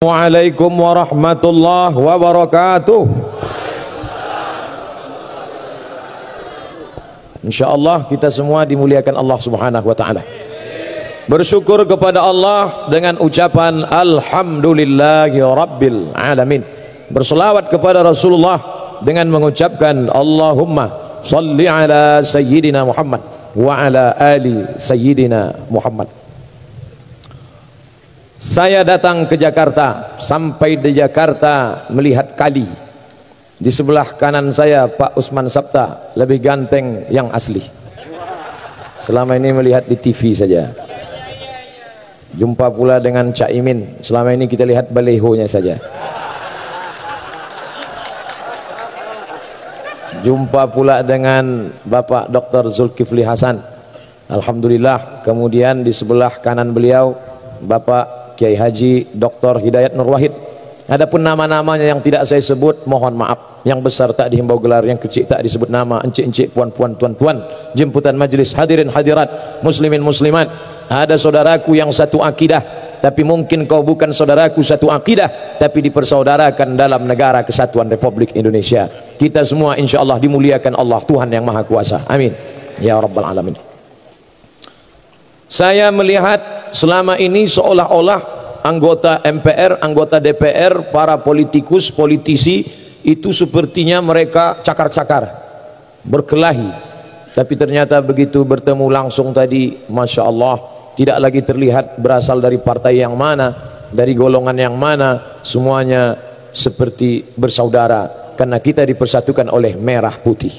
Waalaikumsalam warahmatullahi wabarakatuh. Insyaallah kita semua dimuliakan Allah Subhanahu wa taala. Bersyukur kepada Allah dengan ucapan alhamdulillahi rabbil alamin. Berselawat kepada Rasulullah dengan mengucapkan Allahumma shalli ala sayyidina Muhammad wa ala ali sayyidina Muhammad. Saya datang ke Jakarta, sampai di Jakarta melihat kali. Di sebelah kanan saya Pak Usman Sabta, lebih ganteng yang asli. Selama ini melihat di TV saja. Jumpa pula dengan Cak Imin, selama ini kita lihat balehonya saja. Jumpa pula dengan Bapak Dr. Zulkifli Hasan. Alhamdulillah. Kemudian di sebelah kanan beliau Bapak Kiai Haji Dr. Hidayat Nur Wahid. Adapun nama-namanya yang tidak saya sebut, mohon maaf. Yang besar tak dihimbau gelar, yang kecil tak disebut nama. Encik-encik, puan-puan, tuan-tuan, jemputan majelis, hadirin hadirat, muslimin muslimat. Ada saudaraku yang satu akidah, tapi mungkin kau bukan saudaraku satu akidah, tapi dipersaudarakan dalam negara kesatuan Republik Indonesia. Kita semua insyaallah dimuliakan Allah Tuhan yang Maha Kuasa. Amin ya rabbal alamin. Saya melihat selama ini seolah-olah anggota MPR, anggota DPR, para politikus, politisi itu sepertinya mereka cakar-cakar, berkelahi. Tapi ternyata begitu bertemu langsung tadi, Masya Allah, tidak lagi terlihat berasal dari partai yang mana, dari golongan yang mana, semuanya seperti bersaudara karena kita dipersatukan oleh merah putih.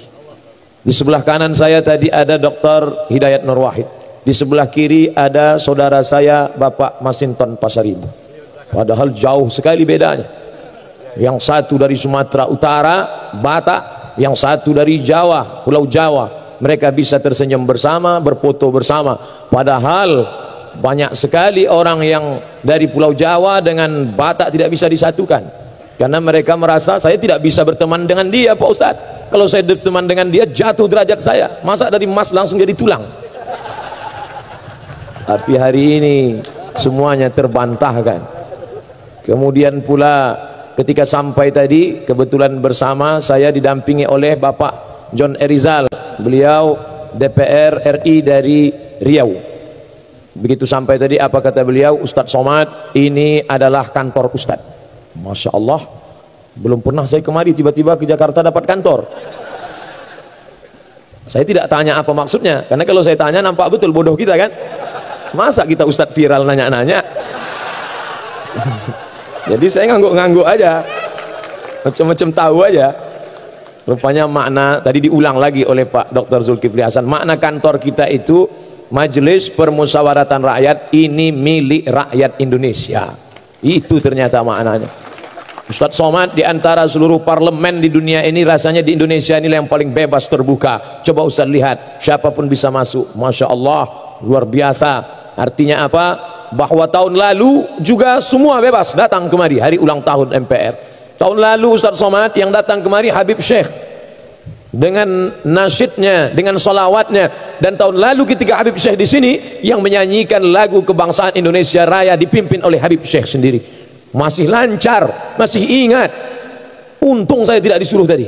Di sebelah kanan saya tadi ada Dr. Hidayat Nur Wahid. Di sebelah kiri ada saudara saya Bapak Masinton Pasaribu. Padahal jauh sekali bedanya. Yang satu dari Sumatera Utara, Batak, yang satu dari Jawa, Pulau Jawa. Mereka bisa tersenyum bersama, berfoto bersama. Padahal banyak sekali orang yang dari Pulau Jawa dengan Batak tidak bisa disatukan. Karena mereka merasa saya tidak bisa berteman dengan dia, Pak Ustadz. Kalau saya berteman dengan dia jatuh derajat saya. Masa dari emas langsung jadi tulang? Tapi hari ini semuanya terbantahkan. Kemudian pula ketika sampai tadi kebetulan bersama saya didampingi oleh Bapak John Erizal. Beliau DPR RI dari Riau. Begitu sampai tadi apa kata beliau? Ustadz Somad, ini adalah kantor Ustadz. Masya Allah, belum pernah saya kemari tiba-tiba ke Jakarta dapat kantor. Saya tidak tanya apa maksudnya, karena kalau saya tanya nampak betul bodoh kita kan. Masa kita Ustadz viral nanya-nanya? Jadi saya ngangguk-ngangguk aja, macam-macam tahu aja. Rupanya makna tadi diulang lagi oleh Pak Dr. Zulkifli Hasan. Makna kantor kita itu Majelis Permusyawaratan Rakyat, ini milik rakyat Indonesia. Itu ternyata maknanya. Ustadz Somad di antara seluruh parlemen di dunia ini, rasanya di Indonesia inilah yang paling bebas terbuka. Coba Ustadz lihat, siapapun bisa masuk. Masya Allah, luar biasa. Artinya apa? Bahwa tahun lalu juga semua bebas datang kemari hari ulang tahun MPR. Tahun lalu Ustadz Somad yang datang kemari Habib Syekh dengan nasyidnya, dengan salawatnya. Dan tahun lalu ketika Habib Syekh di sini yang menyanyikan lagu kebangsaan Indonesia Raya dipimpin oleh Habib Syekh sendiri. Masih lancar, masih ingat. Untung saya tidak disuruh tadi.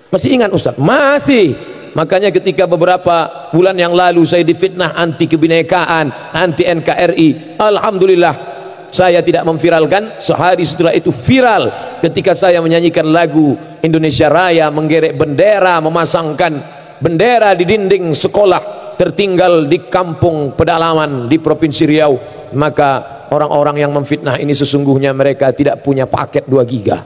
Masih ingat Ustadz? Masih. Makanya ketika beberapa bulan yang lalu saya difitnah anti kebinekaan, anti NKRI, alhamdulillah saya tidak memviralkan. Sehari setelah itu viral ketika saya menyanyikan lagu Indonesia Raya, menggerek bendera, memasangkan bendera di dinding sekolah tertinggal di kampung pedalaman di Provinsi Riau. Maka orang-orang yang memfitnah ini sesungguhnya mereka tidak punya paket 2 giga.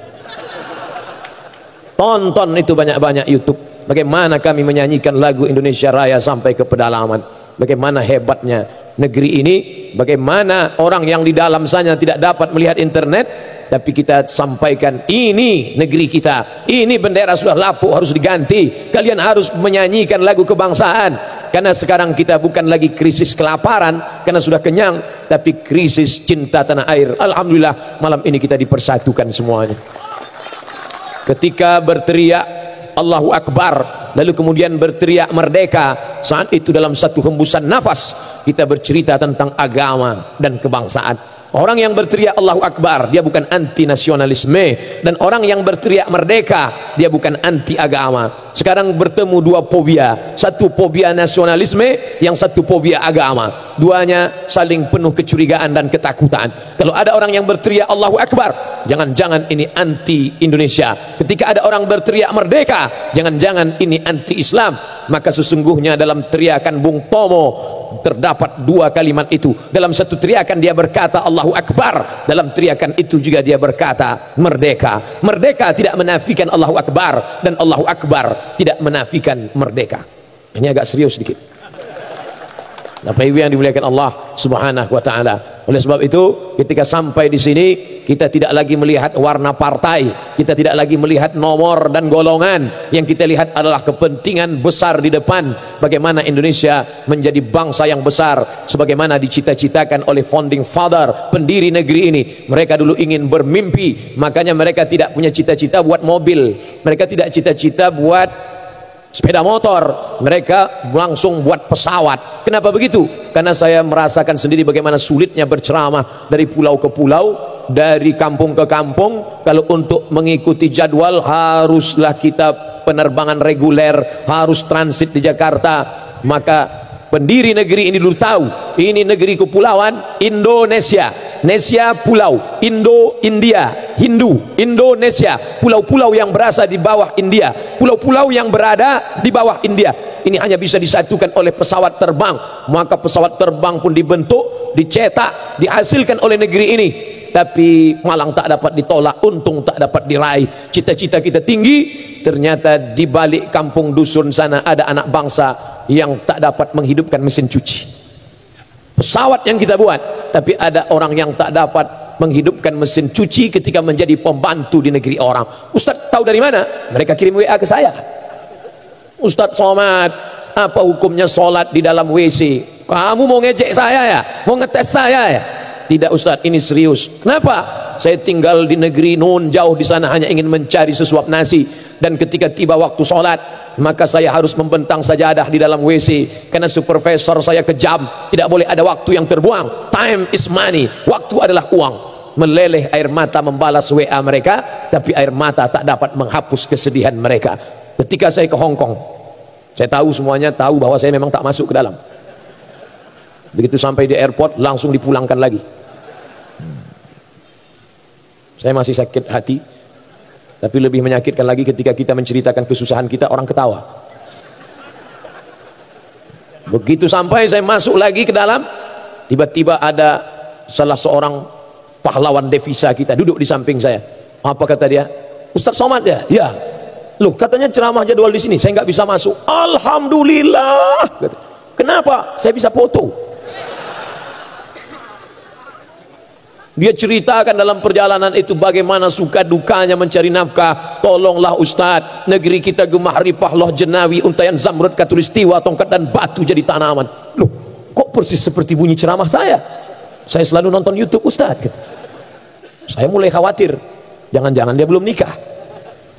Tonton itu banyak-banyak YouTube. Bagaimana kami menyanyikan lagu Indonesia Raya sampai ke pedalaman. Bagaimana hebatnya negeri ini. Bagaimana orang yang di dalam sana tidak dapat melihat internet, tapi kita sampaikan ini negeri kita, ini bendera sudah lapuk, harus diganti. Kalian harus menyanyikan lagu kebangsaan. Karena sekarang kita bukan lagi krisis kelaparan karena sudah kenyang, tapi krisis cinta tanah air. Alhamdulillah malam ini kita dipersatukan semuanya. Ketika berteriak Allahu Akbar, lalu kemudian berteriak merdeka, saat itu dalam satu hembusan nafas kita bercerita tentang agama dan kebangsaan. Orang yang berteriak Allahu Akbar, dia bukan anti nasionalisme, dan orang yang berteriak merdeka, dia bukan anti agama. Sekarang bertemu dua fobia, satu fobia nasionalisme, yang satu fobia agama. Duanya saling penuh kecurigaan dan ketakutan. Kalau ada orang yang berteriak Allahu Akbar, jangan-jangan ini anti Indonesia. Ketika ada orang berteriak merdeka, jangan-jangan ini anti Islam. Maka sesungguhnya dalam teriakan Bung Tomo terdapat dua kalimat itu. Dalam satu teriakan dia berkata Allahu Akbar, dalam teriakan itu juga dia berkata merdeka. Merdeka tidak menafikan Allahu Akbar, dan Allahu Akbar tidak menafikan merdeka. Ini agak serius sedikit. Bapak Ibu yang dimuliakan Allah Subhanahu wa taala. Oleh sebab itu, ketika sampai di sini, kita tidak lagi melihat warna partai, kita tidak lagi melihat nomor dan golongan. Yang kita lihat adalah kepentingan besar di depan. Bagaimana Indonesia menjadi bangsa yang besar, sebagaimana dicita-citakan oleh founding father, pendiri negeri ini. Mereka dulu ingin bermimpi, makanya mereka tidak punya cita-cita buat mobil, mereka tidak cita-cita buat sepeda motor, mereka langsung buat pesawat. Kenapa begitu? Karena saya merasakan sendiri bagaimana sulitnya berceramah dari pulau ke pulau, dari kampung ke kampung. Kalau untuk mengikuti jadwal haruslah kita penerbangan reguler, harus transit di Jakarta. Maka pendiri negeri ini dulu tahu, ini negeri kepulauan Indonesia. Nesia pulau, Indo, India, Hindu, Indonesia, pulau-pulau yang berada di bawah India, pulau-pulau yang berada di bawah India. Ini hanya bisa disatukan oleh pesawat terbang. Maka pesawat terbang pun dibentuk, dicetak, dihasilkan oleh negeri ini. Tapi malang tak dapat ditolak, untung tak dapat diraih. Cita-cita kita tinggi, ternyata di balik kampung dusun sana ada anak bangsa yang tak dapat menghidupkan mesin cuci. Pesawat yang kita buat, tapi ada orang yang tak dapat menghidupkan mesin cuci ketika menjadi pembantu di negeri orang. Ustaz tahu dari mana? Mereka kirim WA ke saya. Ustaz Somad, apa hukumnya sholat di dalam WC? Kamu mau ngejek saya ya? Mau ngetes saya ya? Tidak Ustaz, ini serius. Kenapa? Saya tinggal di negeri nun jauh di sana, hanya ingin mencari sesuap nasi. Dan ketika tiba waktu sholat, maka saya harus membentang sajadah di dalam WC, karena supervisor saya kejam. Tidak boleh ada waktu yang terbuang. Time is money, waktu adalah uang. Meleleh air mata membalas WA mereka, tapi air mata tak dapat menghapus kesedihan mereka. Ketika saya ke Hong Kong, saya tahu semuanya, tahu bahwa saya memang tak masuk ke dalam. Begitu sampai di airport, langsung dipulangkan lagi. Saya masih sakit hati, tapi lebih menyakitkan lagi ketika kita menceritakan kesusahan kita, orang ketawa. Begitu sampai saya masuk lagi ke dalam, tiba-tiba ada salah seorang pahlawan devisa kita duduk di samping saya. Apa kata dia? Ustaz Somad ya? Ya. Loh, katanya ceramah jadwal di sini, saya nggak bisa masuk. Alhamdulillah. Kenapa? Saya bisa foto. Dia ceritakan dalam perjalanan itu bagaimana suka dukanya mencari nafkah. Tolonglah Ustaz, negeri kita gemah ripah loh jenawi, untayan zamrud katulistiwa, tongkat dan batu jadi tanaman. Loh, kok persis seperti bunyi ceramah saya? Saya selalu nonton YouTube Ustaz. Saya mulai khawatir, jangan-jangan dia belum nikah.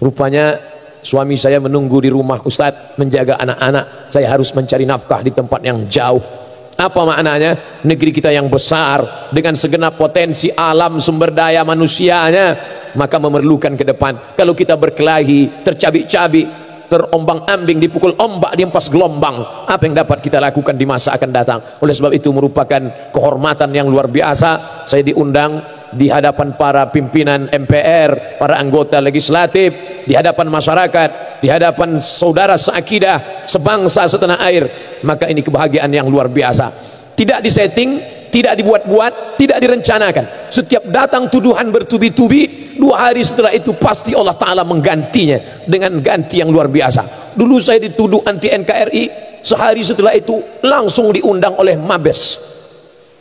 Rupanya suami saya menunggu di rumah Ustaz, menjaga anak-anak. Saya harus mencari nafkah di tempat yang jauh. Apa maknanya? Negeri kita yang besar dengan segenap potensi alam sumber daya manusianya, maka memerlukan ke depan. Kalau kita berkelahi, tercabik-cabik, terombang-ambing, dipukul ombak, diempas gelombang, apa yang dapat kita lakukan di masa akan datang? Oleh sebab itu merupakan kehormatan yang luar biasa saya diundang di hadapan para pimpinan MPR, para anggota legislatif, di hadapan masyarakat, di hadapan saudara seakidah, sebangsa setanah air. Maka ini kebahagiaan yang luar biasa. Tidak disetting, tidak dibuat-buat, tidak direncanakan. Setiap datang tuduhan bertubi-tubi, 2 hari setelah itu pasti Allah Ta'ala menggantinya dengan ganti yang luar biasa. Dulu saya dituduh anti NKRI, sehari setelah itu langsung diundang oleh Mabes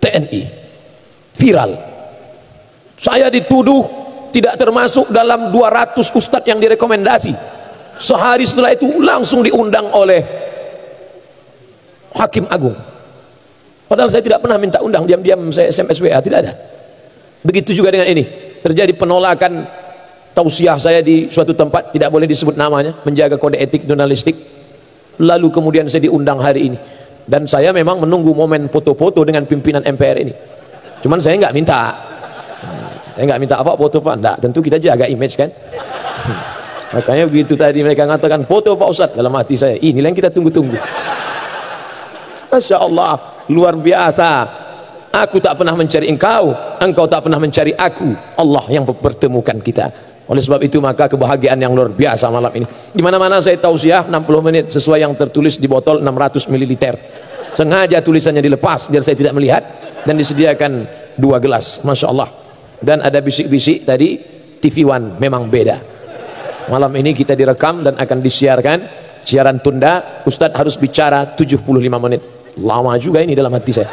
TNI, viral. Saya dituduh tidak termasuk dalam 200 ustadz yang direkomendasi, sehari setelah itu langsung diundang oleh Hakim Agung. Padahal saya tidak pernah minta undang, diam-diam saya SMS WA, tidak ada. Begitu juga dengan ini, terjadi penolakan tausiah saya di suatu tempat, tidak boleh disebut namanya, menjaga kode etik jurnalistik. Lalu kemudian saya diundang hari ini, dan saya memang menunggu momen foto-foto dengan pimpinan MPR ini. Cuman saya nggak minta. Saya nggak minta apa foto Pak, enggak. Tentu kita jaga image kan. Makanya begitu tadi mereka mengatakan foto Pak Ustadz, dalam hati saya, inilah yang kita tunggu-tunggu. Masya Allah, luar biasa. Aku tak pernah mencari engkau, engkau tak pernah mencari aku. Allah yang mempertemukan kita. Oleh sebab itu maka kebahagiaan yang luar biasa malam ini. Di mana-mana saya tausiah 60 menit sesuai yang tertulis di botol 600 ml. Sengaja tulisannya dilepas biar saya tidak melihat, dan disediakan 2 gelas. Masya Allah. Dan ada bisik-bisik tadi, TV One memang beda. Malam ini kita direkam dan akan disiarkan siaran tunda. Ustadz harus bicara 75 menit. Lama juga ini dalam hati saya.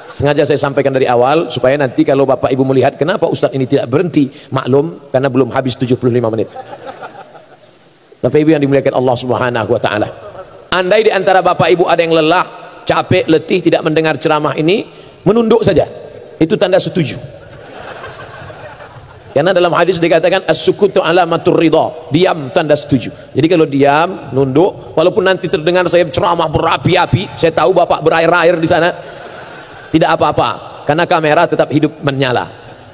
Sengaja saya sampaikan dari awal supaya nanti kalau Bapak Ibu melihat kenapa Ustadz ini tidak berhenti, maklum karena belum habis 75 menit. Bapak Ibu yang dimuliakan Allah Subhanahu wa taala. Andai di antara Bapak Ibu ada yang lelah, capek, letih tidak mendengar ceramah ini, menunduk saja. Itu tanda setuju. Karena dalam hadis dikatakan as-sukutu alamatur ridha, diam tanda setuju. Jadi kalau diam, nunduk, walaupun nanti terdengar saya ceramah berapi-api, saya tahu Bapak berair-air di sana, tidak apa-apa, karena kamera tetap hidup menyala,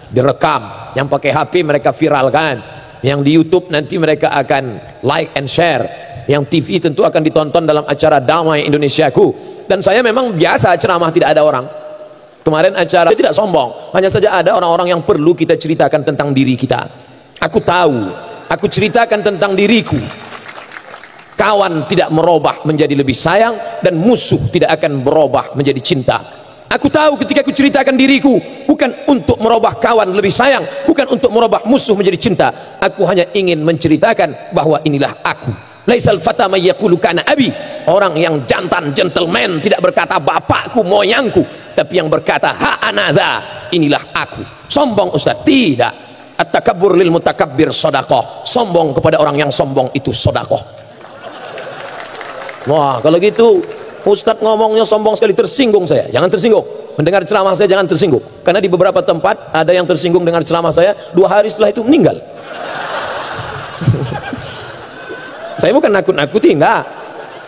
direkam. Yang pakai HP mereka viralkan, yang di YouTube nanti mereka akan like and share, yang TV tentu akan ditonton dalam acara Damai Indonesiaku. Dan saya memang biasa ceramah tidak ada orang. Kemarin acara tidak sombong, hanya saja ada orang-orang yang perlu kita ceritakan tentang diri kita. Aku tahu, aku ceritakan tentang diriku. Kawan tidak merubah menjadi lebih sayang, dan musuh tidak akan berubah menjadi cinta. Aku tahu ketika aku ceritakan diriku, bukan untuk merubah kawan lebih sayang, bukan untuk merubah musuh menjadi cinta. Aku hanya ingin menceritakan bahwa inilah aku. Laisal fata may yaqulu kana abi. Orang yang jantan, gentleman, tidak berkata bapakku, moyangku, tapi yang berkata ha anadha, inilah aku. Sombong Ustaz? Tidak. At-takabbur lil mutakabbir shadaqah. Sombong kepada orang yang sombong itu sedekah. Wah, kalau gitu Ustaz ngomongnya sombong sekali, tersinggung saya. Jangan tersinggung. Mendengar ceramah saya jangan tersinggung. Karena di beberapa tempat ada yang tersinggung dengan ceramah saya, 2 hari setelah itu meninggal. Saya bukan nakut-nakuti, enggak.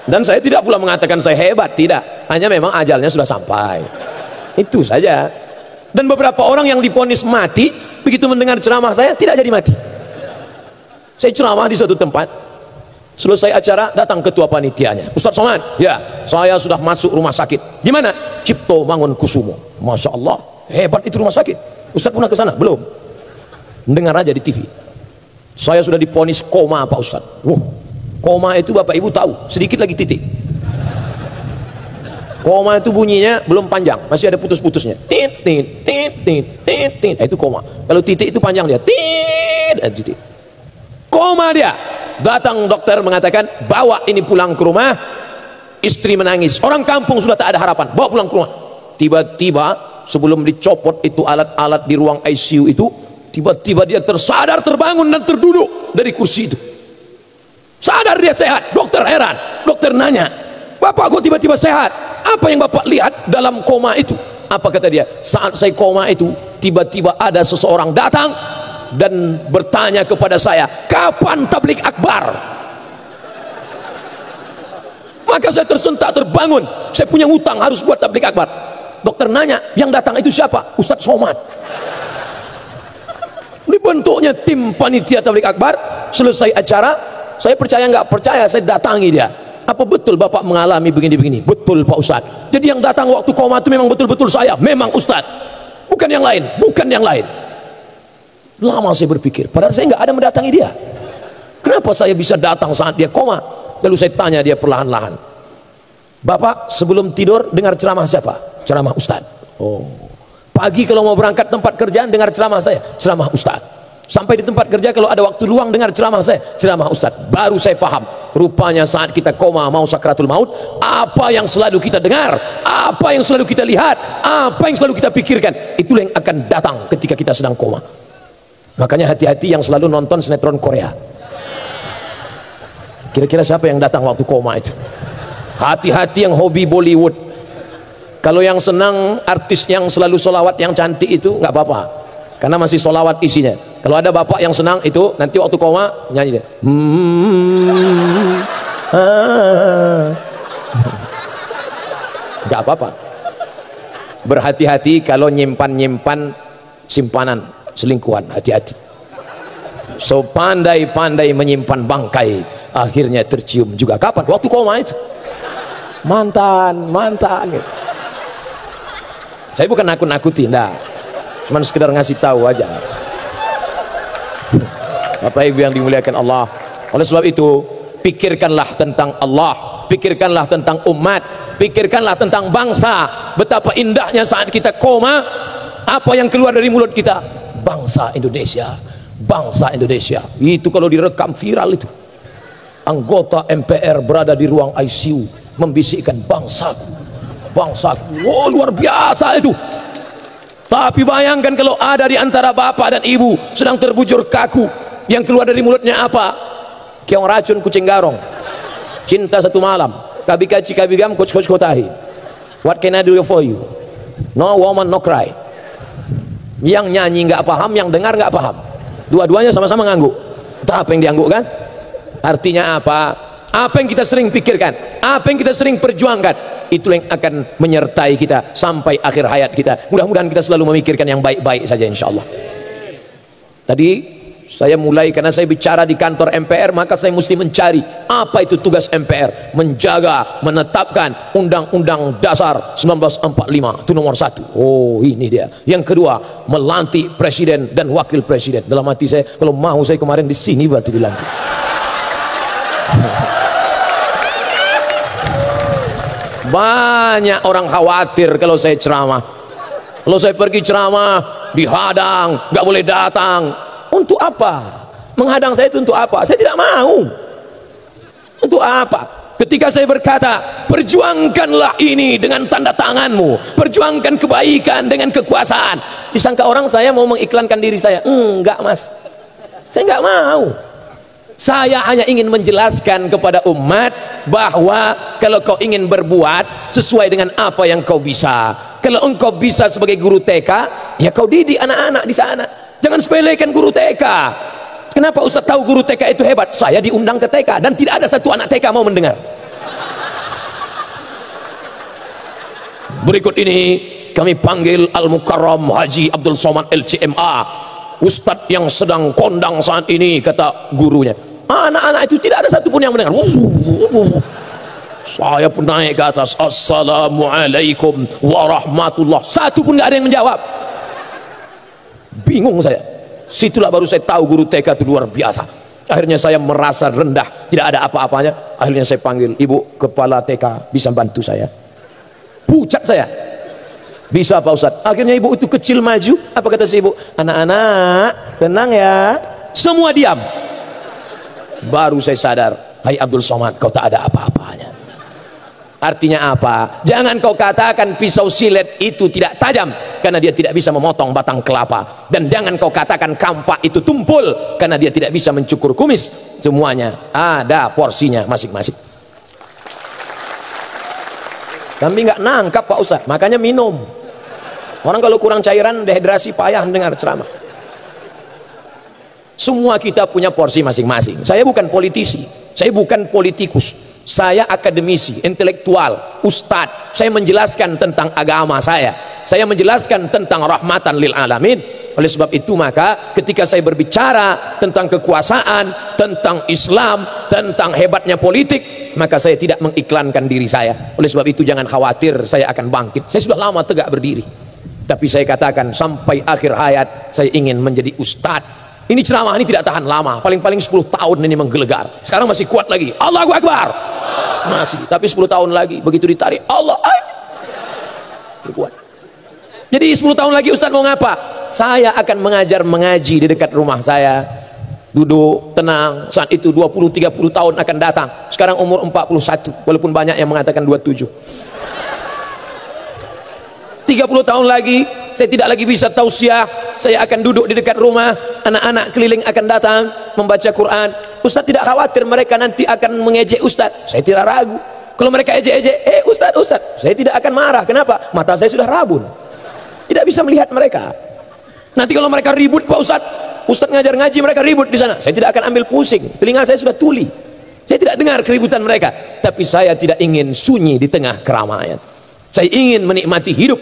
Dan saya tidak pula mengatakan saya hebat, tidak. Hanya memang ajalnya sudah sampai. Itu saja. Dan beberapa orang yang divonis mati, begitu mendengar ceramah saya tidak jadi mati. Saya ceramah di suatu tempat, selesai acara datang ketua panitianya, Ustaz Somad, ya saya sudah masuk rumah sakit. Gimana? Cipto Mangunkusumo. Masya Allah, hebat itu rumah sakit. Ustaz pernah ke sana? Belum. Dengar aja di TV. Saya sudah divonis koma Pak Ustaz. Koma itu Bapak Ibu tahu, sedikit lagi titik. Koma itu bunyinya belum panjang, masih ada putus-putusnya. Tit tit tit tit tit tit. Itu koma. Kalau titik itu panjang dia. Tit titik. Koma dia. Datang dokter mengatakan, bawa ini pulang ke rumah. Istri menangis. Orang kampung sudah tak ada harapan. Bawa pulang ke rumah. Tiba-tiba sebelum dicopot itu alat-alat di ruang ICU itu, tiba-tiba dia tersadar, terbangun dan terduduk dari kursi itu. Sadar dia sehat. Dokter heran. Dokter nanya, Bapak kok tiba-tiba sehat? Apa yang Bapak lihat dalam koma itu? Apa kata dia? Saat saya koma itu, tiba-tiba ada seseorang datang dan bertanya kepada saya, kapan tablik akbar? Maka saya tersentak, terbangun. Saya punya hutang, harus buat tablik akbar. Dokter nanya, yang datang itu siapa? Ustadz Somad. Dibentuknya tim panitia tablik akbar. Selesai acara, saya percaya nggak percaya, saya datangi dia. Apa betul Bapak mengalami begini-begini? Betul Pak Ustadz. Jadi yang datang waktu koma itu memang betul-betul saya. Memang Ustadz, bukan yang lain, bukan yang lain. Lama saya berpikir, padahal saya nggak ada mendatangi dia. Kenapa saya bisa datang saat dia koma? Lalu saya tanya dia perlahan-lahan, Bapak sebelum tidur dengar ceramah siapa? Ceramah Ustadz. Oh. Pagi kalau mau berangkat tempat kerjaan dengar ceramah saya, ceramah Ustadz. Sampai di tempat kerja kalau ada waktu luang dengar ceramah saya, ceramah Ustadz. Baru saya paham, rupanya saat kita koma mau sakratul maut, apa yang selalu kita dengar, apa yang selalu kita lihat, apa yang selalu kita pikirkan, itulah yang akan datang ketika kita sedang koma. Makanya hati-hati yang selalu nonton sinetron Korea. Kira-kira siapa yang datang waktu koma itu? Hati-hati yang hobi Bollywood. Kalau yang senang artis yang selalu solawat yang cantik itu nggak apa-apa, karena masih solawat isinya. Kalau ada bapak yang senang itu, nanti waktu koma nyanyi dia. Nggak apa-apa. berhati-hati kalau nyimpan simpanan selingkuhan, hati-hati. So pandai-pandai menyimpan bangkai, akhirnya tercium juga. Kapan? Waktu koma itu. Mantan gitu. Saya bukan nakut-nakuti, enggak, cuman sekedar ngasih tahu aja. Bapak Ibu yang dimuliakan Allah, oleh sebab itu pikirkanlah tentang Allah, pikirkanlah tentang umat, pikirkanlah tentang bangsa. Betapa indahnya saat kita koma, apa yang keluar dari mulut kita? Bangsa Indonesia, bangsa Indonesia. Itu kalau direkam viral itu. Anggota MPR berada di ruang ICU membisikkan bangsaku, bangsaku. Oh, luar biasa itu. Tapi bayangkan kalau ada di antara bapak dan ibu sedang terbujur kaku, yang keluar dari mulutnya apa? Keong racun kucing garong. Cinta satu malam. Kabikaci kabigam coach kotahi. What can I do for you? No woman no cry. Yang nyanyi nggak paham, yang dengar nggak paham. Dua-duanya sama-sama ngangguk. Entah apa yang dianggukkan. Artinya apa? Apa yang kita sering pikirkan, apa yang kita sering perjuangkan, itu yang akan menyertai kita sampai akhir hayat kita. Mudah-mudahan kita selalu memikirkan yang baik-baik saja, insya Allah. Tadi saya mulai karena saya bicara di kantor MPR, maka saya mesti mencari apa itu tugas MPR. Menjaga, menetapkan Undang-Undang Dasar 1945, itu nomor 1. Oh, ini dia. Yang kedua, melantik presiden dan wakil presiden. Dalam hati saya, kalau mau saya kemarin di sini berarti dilantik. Banyak orang khawatir kalau saya ceramah. Kalau saya pergi ceramah dihadang, nggak boleh datang. Untuk apa? Menghadang saya itu untuk apa? Saya tidak mau. Untuk apa? Ketika saya berkata, perjuangkanlah ini dengan tanda tanganmu, perjuangkan kebaikan dengan kekuasaan, disangka orang saya mau mengiklankan diri saya. Enggak, Mas, saya enggak mau. Saya hanya ingin menjelaskan kepada umat bahwa kalau kau ingin berbuat sesuai dengan apa yang kau bisa, kalau engkau bisa sebagai guru TK, ya kau didik anak-anak di sana. Jangan sepelekan guru TK. Kenapa Ustaz tahu guru TK itu hebat? Saya diundang ke TK dan tidak ada satu anak TK mau mendengar. Berikut ini kami panggil Al-Mukarram Haji Abdul Somad LCMA, Ustadz yang sedang kondang saat ini, kata gurunya. Anak-anak itu tidak ada satupun yang mendengar. Saya pun naik ke atas, Assalamualaikum warahmatullah. Satu pun nggak ada yang menjawab. Bingung saya. Situlah baru saya tahu guru TK itu luar biasa. Akhirnya saya merasa rendah, tidak ada apa-apanya. Akhirnya saya panggil, Ibu kepala TK, bisa bantu saya? Pucat saya. Bisa Pak Ustadz. Akhirnya ibu itu kecil maju. Apa kata si ibu? Anak-anak tenang ya. Semua diam. Baru saya sadar, hai Abdul Somad, kau tak ada apa-apanya. Artinya apa? Jangan kau katakan pisau silet itu tidak tajam, karena dia tidak bisa memotong batang kelapa. Dan jangan kau katakan kampak itu tumpul, karena dia tidak bisa mencukur kumis. Semuanya ada porsinya masing-masing. Kami nggak nangkap Pak Ustadz, makanya minum. Orang kalau kurang cairan, dehidrasi, payah mendengar ceramah. Semua kita punya porsi masing-masing. Saya bukan politisi, saya bukan politikus, saya akademisi, intelektual, ustadz. Saya menjelaskan tentang agama saya menjelaskan tentang rahmatan lil alamin. Oleh sebab itu maka ketika saya berbicara tentang kekuasaan, tentang Islam, tentang hebatnya politik, maka saya tidak mengiklankan diri saya. Oleh sebab itu jangan khawatir saya akan bangkit. Saya sudah lama tegak berdiri, tapi saya katakan sampai akhir hayat saya ingin menjadi ustadz. Ini ceramah ini tidak tahan lama, paling-paling 10 tahun ini menggelegar. Sekarang masih kuat lagi, Allahu Akbar masih, tapi 10 tahun lagi begitu ditarik Allah kuat. Jadi 10 tahun lagi Ustadz mau ngapa? Saya akan mengajar mengaji di dekat rumah saya. Duduk tenang. Saat itu 20-30 tahun akan datang. Sekarang umur 41, walaupun banyak yang mengatakan 27. 30 tahun lagi saya tidak lagi bisa tausiah. Saya akan duduk di dekat rumah, anak-anak keliling akan datang membaca Quran. Ustadz tidak khawatir mereka nanti akan mengejek Ustadz. Saya tidak ragu. Kalau mereka ejek-ejek, Ustadz, saya tidak akan marah. Kenapa? Mata saya sudah rabun, tidak bisa melihat mereka. Nanti kalau mereka ribut Pak Ustadz ngajar ngaji, mereka ribut di sana, saya tidak akan ambil pusing. Telinga saya sudah tuli, saya tidak dengar keributan mereka. Tapi saya tidak ingin sunyi di tengah keramaian. Saya ingin menikmati hidup.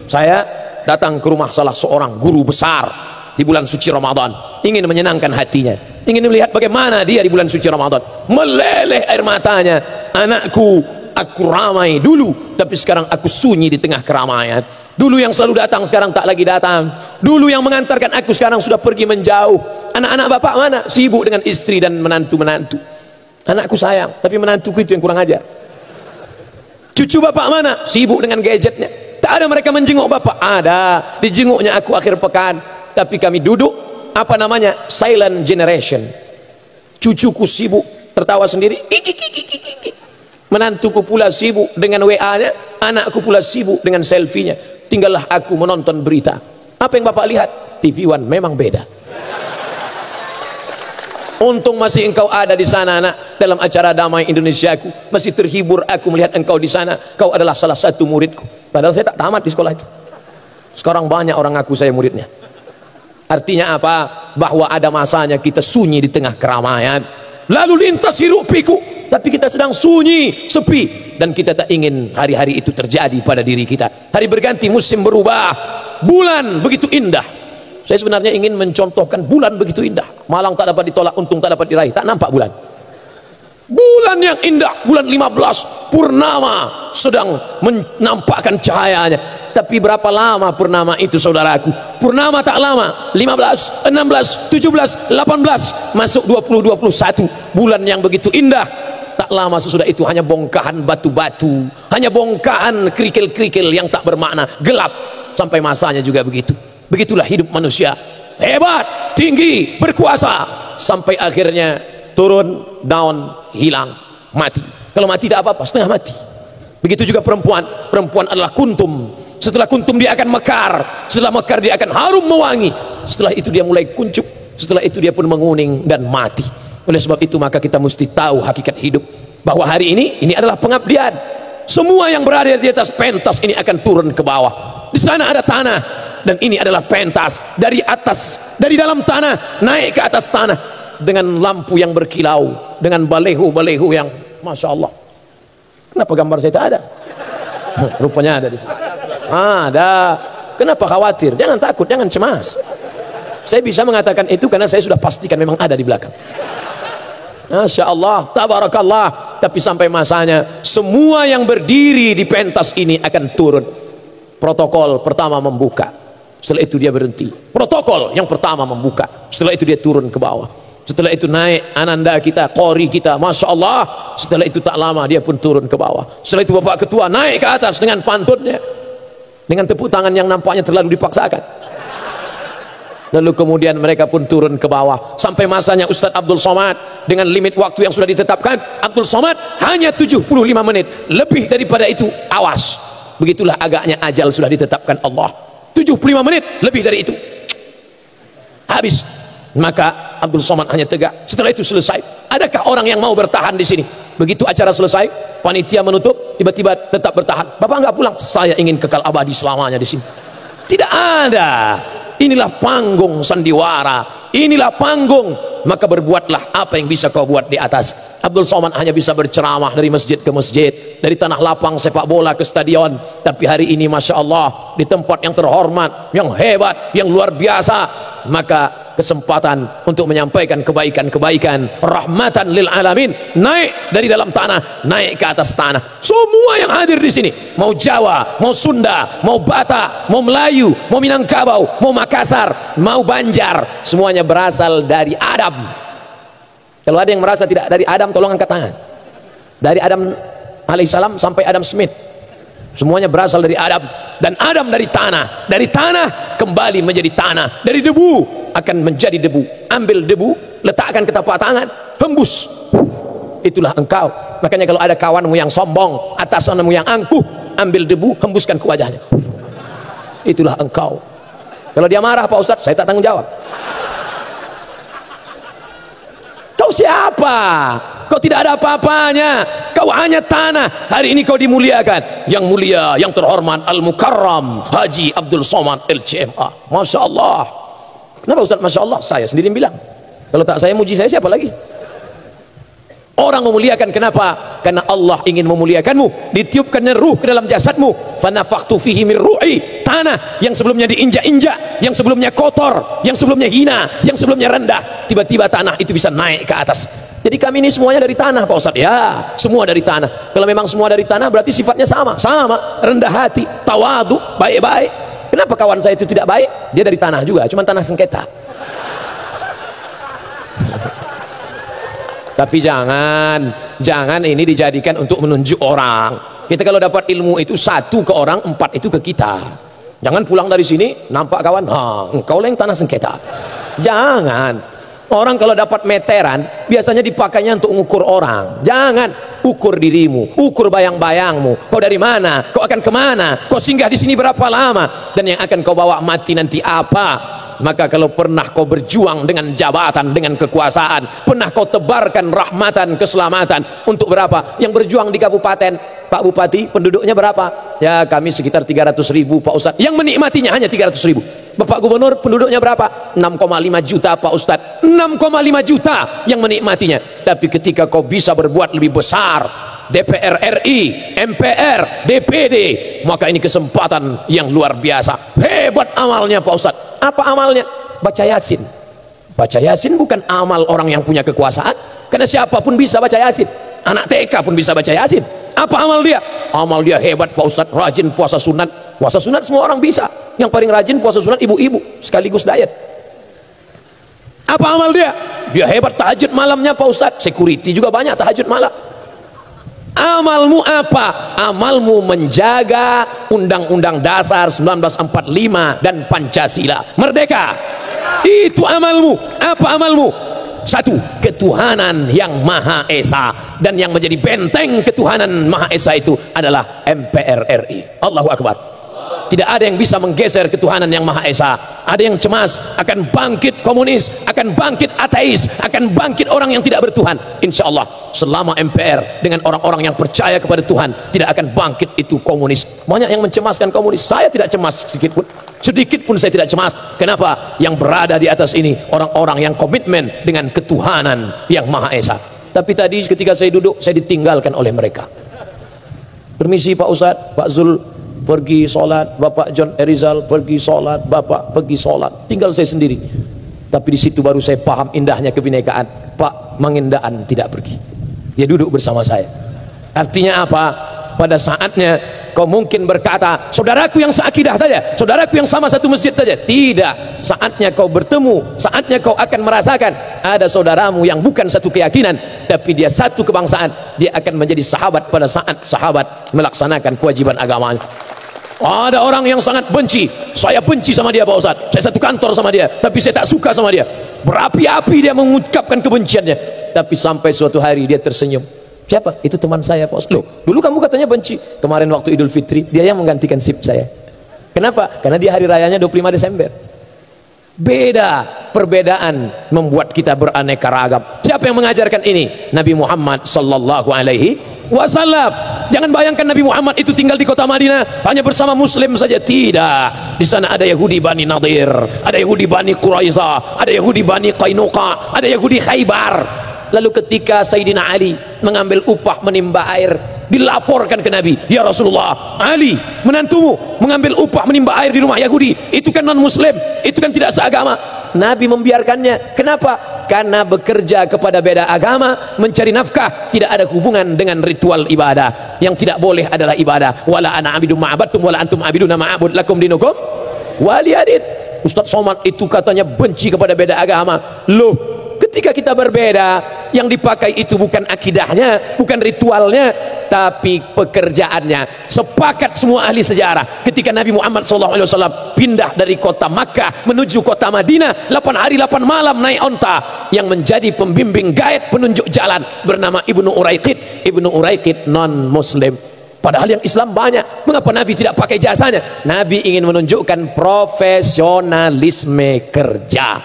saya datang ke rumah salah seorang guru besar di bulan suci Ramadan, ingin menyenangkan hatinya, ingin melihat bagaimana dia di bulan suci Ramadan. Meleleh air matanya, anakku, aku ramai dulu, tapi sekarang aku sunyi di tengah keramaian. Dulu yang selalu datang, sekarang tak lagi datang. Dulu yang mengantarkan aku, sekarang sudah pergi menjauh. Anak-anak bapak mana? Sibuk dengan istri dan menantu-menantu. Anakku sayang, tapi menantuku itu yang kurang ajar. Cucu bapak mana? Sibuk dengan gadgetnya. Tak ada mereka menjenguk bapak. Ada, dijenguknya aku akhir pekan. Tapi kami duduk, apa namanya, silent generation. Cucuku sibuk tertawa sendiri, menantuku pula sibuk dengan WA-nya, anakku pula sibuk dengan selfie-nya. Tinggallah aku menonton berita. Apa yang bapak lihat? TV One memang beda. Untung masih engkau ada di sana, nak, dalam acara Damai Indonesiaku. Masih terhibur aku melihat engkau di sana. Kau adalah salah satu muridku. Padahal saya tak tamat di sekolah itu. Sekarang banyak orang ngaku saya muridnya. Artinya apa? Bahwa ada masanya kita sunyi di tengah keramaian, lalu lintas hiruk pikuk, tapi kita sedang sunyi, sepi, dan kita tak ingin hari-hari itu terjadi pada diri kita. Hari berganti, musim berubah, bulan begitu indah. Saya sebenarnya ingin mencontohkan bulan begitu indah. Malang tak dapat ditolak, untung tak dapat diraih. Tak nampak bulan. Bulan yang indah, bulan 15 purnama sedang menampakkan cahayanya. Tapi berapa lama purnama itu, saudaraku? Purnama tak lama, 15, 16, 17, 18, masuk 20, 21. Bulan yang begitu indah. Tak lama sesudah itu hanya bongkahan batu-batu, hanya bongkahan kerikil-kerikil yang tak bermakna, gelap. Sampai masanya juga begitu. Begitulah hidup manusia, hebat, tinggi, berkuasa, sampai akhirnya turun, down, hilang, mati. Kalau mati tidak apa-apa, setengah mati. Begitu juga perempuan. Perempuan adalah kuntum. Setelah kuntum dia akan mekar, setelah mekar dia akan harum mewangi, setelah itu dia mulai kuncup, setelah itu dia pun menguning dan mati. Oleh sebab itu maka kita mesti tahu hakikat hidup, bahwa hari ini adalah pengabdian. Semua yang berada di atas pentas ini akan turun ke bawah. Di sana ada tanah, dan ini adalah pentas. Dari atas, dari dalam tanah naik ke atas tanah dengan lampu yang berkilau, dengan balehu-balehu yang Masya Allah. Kenapa gambar saya tak ada? Rupanya ada di sini. Ada. Kenapa khawatir? Jangan takut, jangan cemas. Saya bisa mengatakan itu karena saya sudah pastikan memang ada di belakang. Masya Allah, tabarakallah. Tapi sampai masanya, semua yang berdiri di pentas ini akan turun. Protokol pertama membuka, setelah itu dia berhenti. Protokol yang pertama membuka, setelah itu dia turun ke bawah. Setelah itu naik ananda kita, qori kita, Masya Allah. Setelah itu tak lama dia pun turun ke bawah. Setelah itu bapak ketua naik ke atas dengan pantunnya, dengan tepuk tangan yang nampaknya terlalu dipaksakan. Lalu kemudian mereka pun turun ke bawah. Sampai masanya Ustadz Abdul Somad, dengan limit waktu yang sudah ditetapkan. Abdul Somad hanya 75 menit. Lebih daripada itu, awas. Begitulah agaknya ajal sudah ditetapkan Allah. 75 menit, lebih dari itu habis. Maka Abdul Somad hanya tegak. Setelah itu selesai. Adakah orang yang mau bertahan di sini? Begitu acara selesai, panitia menutup, tiba-tiba tetap bertahan. Bapak enggak pulang? Saya ingin kekal abadi selamanya di sini. Tidak ada. Inilah panggung sandiwara, inilah panggung. Maka berbuatlah apa yang bisa kau buat di atas. Abdul Somad hanya bisa berceramah dari masjid ke masjid, dari tanah lapang sepak bola ke stadion. Tapi hari ini Masya Allah, di tempat yang terhormat, yang hebat, yang luar biasa, maka kesempatan untuk menyampaikan kebaikan-kebaikan, rahmatan lil alamin, naik dari dalam tanah, naik ke atas tanah. Semua yang hadir di sini, mau Jawa, mau Sunda, mau Batak, mau Melayu, mau Minangkabau, mau Makassar, mau Banjar, semuanya berasal dari Adam. Kalau ada yang merasa tidak dari Adam, tolong angkat tangan. Dari Adam alaihissalam sampai Adam Smith, semuanya berasal dari Adam. Dan Adam dari tanah kembali menjadi tanah, dari debu akan menjadi debu. Ambil debu, letakkan ke telapak tangan, hembus, itulah engkau. Makanya kalau ada kawanmu yang sombong, atasanmu yang angkuh, ambil debu, hembuskan ke wajahnya, itulah engkau. Kalau dia marah, Pak Ustadz, saya tak tanggung jawab. Kau siapa? Kau tidak ada apa-apanya. Kau hanya tanah. Hari ini kau dimuliakan. Yang mulia, yang terhormat, Al-Mukarram Haji Abdul Somad LCMA. Masya Allah. Kenapa Ustaz Masya Allah? Saya sendiri bilang. Kalau tak saya muji saya, siapa lagi? Orang memuliakan kenapa? Karena Allah ingin memuliakanmu. Ditiupkannya ruh ke dalam jasadmu. Fanafakhtu fihi min ruhi. Tanah yang sebelumnya diinjak-injak, yang sebelumnya kotor, yang sebelumnya hina, yang sebelumnya rendah, tiba-tiba tanah itu bisa naik ke atas. Jadi kami ini semuanya dari tanah Pak Ustadz. Ya, semua dari tanah. Kalau memang semua dari tanah berarti sifatnya sama. Rendah hati, tawadu, baik-baik. Kenapa kawan saya itu tidak baik? Dia dari tanah juga, cuma tanah sengketa. Tapi jangan ini dijadikan untuk menunjuk orang. Kita kalau dapat ilmu itu 1 ke orang, 4 itu ke kita. Jangan pulang dari sini nampak kawan, engkau lah yang tanah sengketa. Jangan. Orang kalau dapat meteran biasanya dipakainya untuk mengukur orang. Jangan, ukur dirimu, ukur bayang-bayangmu. Kau dari mana? Kau akan kemana? Kau singgah di sini berapa lama? Dan yang akan kau bawa mati nanti apa? Maka kalau pernah kau berjuang dengan jabatan, dengan kekuasaan, pernah kau tebarkan rahmatan, keselamatan untuk berapa? Yang berjuang di kabupaten, Pak Bupati, penduduknya berapa? Ya kami sekitar 300.000 Pak Ustadz. Yang menikmatinya hanya 300.000. Bapak Gubernur penduduknya berapa? 6,5 juta Pak Ustadz. 6,5 juta yang menikmatinya. Tapi ketika kau bisa berbuat lebih besar, DPR RI, MPR, DPD, maka ini kesempatan yang luar biasa. Hebat amalnya Pak Ustadz. Apa amalnya? Baca Yasin. Baca Yasin bukan amal orang yang punya kekuasaan, karena siapapun bisa baca Yasin. Anak TK pun bisa baca Yasin. Apa amal dia? Amal dia hebat Pak Ustadz, rajin puasa sunat. Puasa sunat semua orang bisa. Yang paling rajin puasa sunat ibu-ibu sekaligus diet. Apa amal dia? Dia hebat tahajud malamnya Pak Ustadz. Security juga banyak tahajud malam. Amalmu apa? Amalmu menjaga Undang-Undang Dasar 1945 dan Pancasila. Merdeka. Itu amalmu. Apa amalmu? 1. Ketuhanan yang Maha Esa. Dan yang menjadi benteng ketuhanan Maha Esa itu adalah MPR RI. Allahu Akbar. Tidak ada yang bisa menggeser ketuhanan yang Maha Esa. Ada yang cemas akan bangkit komunis, akan bangkit ateis, akan bangkit orang yang tidak bertuhan. Insya Allah selama MPR dengan orang-orang yang percaya kepada Tuhan, tidak akan bangkit itu komunis. Banyak yang mencemaskan komunis. Saya tidak cemas sedikit pun saya tidak cemas. Kenapa? Yang berada di atas ini orang-orang yang komitmen dengan ketuhanan yang Maha Esa. Tapi tadi ketika saya duduk, saya ditinggalkan oleh mereka. Permisi Pak Ustadz, Pak Zul pergi sholat, Bapak John Erizal pergi sholat, Bapak pergi sholat, tinggal saya sendiri. Tapi di situ baru saya paham indahnya kebinekaan. Pak Mangendaan tidak pergi, dia duduk bersama saya. Artinya apa? Pada saatnya kau mungkin berkata, saudaraku yang seakidah saja, saudaraku yang sama satu masjid saja. Tidak, saatnya kau bertemu, saatnya kau akan merasakan ada saudaramu yang bukan satu keyakinan, tapi dia satu kebangsaan. Dia akan menjadi sahabat pada saat sahabat melaksanakan kewajiban agamanya. Ada orang yang sangat benci, saya benci sama dia Pak Ustadz, saya satu kantor sama dia, tapi saya tak suka sama dia. Berapi-api dia mengucapkan kebenciannya, tapi sampai suatu hari dia tersenyum. Siapa? Itu teman saya Pak Ustadz. Loh, dulu kamu katanya benci. Kemarin waktu Idul Fitri dia yang menggantikan sip saya. Kenapa? Karena dia hari rayanya 25 Desember. Beda, perbedaan membuat kita beraneka ragam. Siapa yang mengajarkan ini? Nabi Muhammad sallallahu alaihi wasallam. Jangan bayangkan Nabi Muhammad itu tinggal di kota Madinah hanya bersama muslim saja. Tidak. Di sana ada Yahudi Bani Nadir, ada Yahudi Bani Quraizah, ada Yahudi Bani Qainuqa, ada Yahudi Khaybar. Lalu ketika Sayyidina Ali mengambil upah menimba air, dilaporkan ke Nabi, ya Rasulullah, Ali menantumu mengambil upah menimba air di rumah Yahudi, itu kan non muslim, itu kan tidak seagama. Nabi membiarkannya. Kenapa? Karena bekerja kepada beda agama, mencari nafkah tidak ada hubungan dengan ritual ibadah. Yang tidak boleh adalah ibadah. Wala ana abidum ma'abadtum wala antum abiduna ma'abud lakum dinukum waliyadin. Ustaz Somad itu katanya benci kepada beda agama. Loh, ketika kita berbeda, yang dipakai itu bukan akidahnya, bukan ritualnya, tapi pekerjaannya. Sepakat semua ahli sejarah ketika Nabi Muhammad SAW pindah dari kota Makkah menuju kota Madinah, 8 hari 8 malam naik onta. Yang menjadi pembimbing gaib penunjuk jalan bernama Ibnu Uraiqid. Ibnu Uraiqid non muslim, padahal yang Islam banyak. Mengapa Nabi tidak pakai jasanya? Nabi ingin menunjukkan profesionalisme kerja.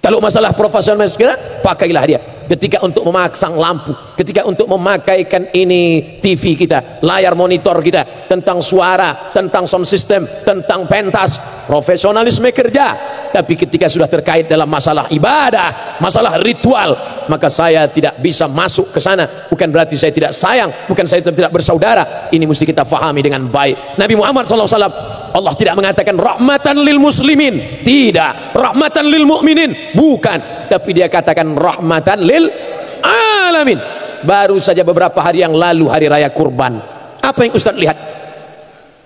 Kalau masalah profesionalisme, pakailah dia. Ketika untuk memasang lampu, ketika untuk memakaikan ini TV kita, layar monitor kita, tentang suara, tentang sound system, tentang pentas, profesionalisme kerja. Tapi ketika sudah terkait dalam masalah ibadah, masalah ritual, maka saya tidak bisa masuk ke sana. Bukan berarti saya tidak sayang, bukan saya tidak bersaudara. Ini mesti kita fahami dengan baik. Nabi Muhammad SAW, Allah tidak mengatakan rahmatan lil muslimin, tidak. Rahmatan lil mu'minin, bukan. Tapi dia katakan rahmatan lil alamin. Baru saja beberapa hari yang lalu hari raya kurban, apa yang Ustaz lihat?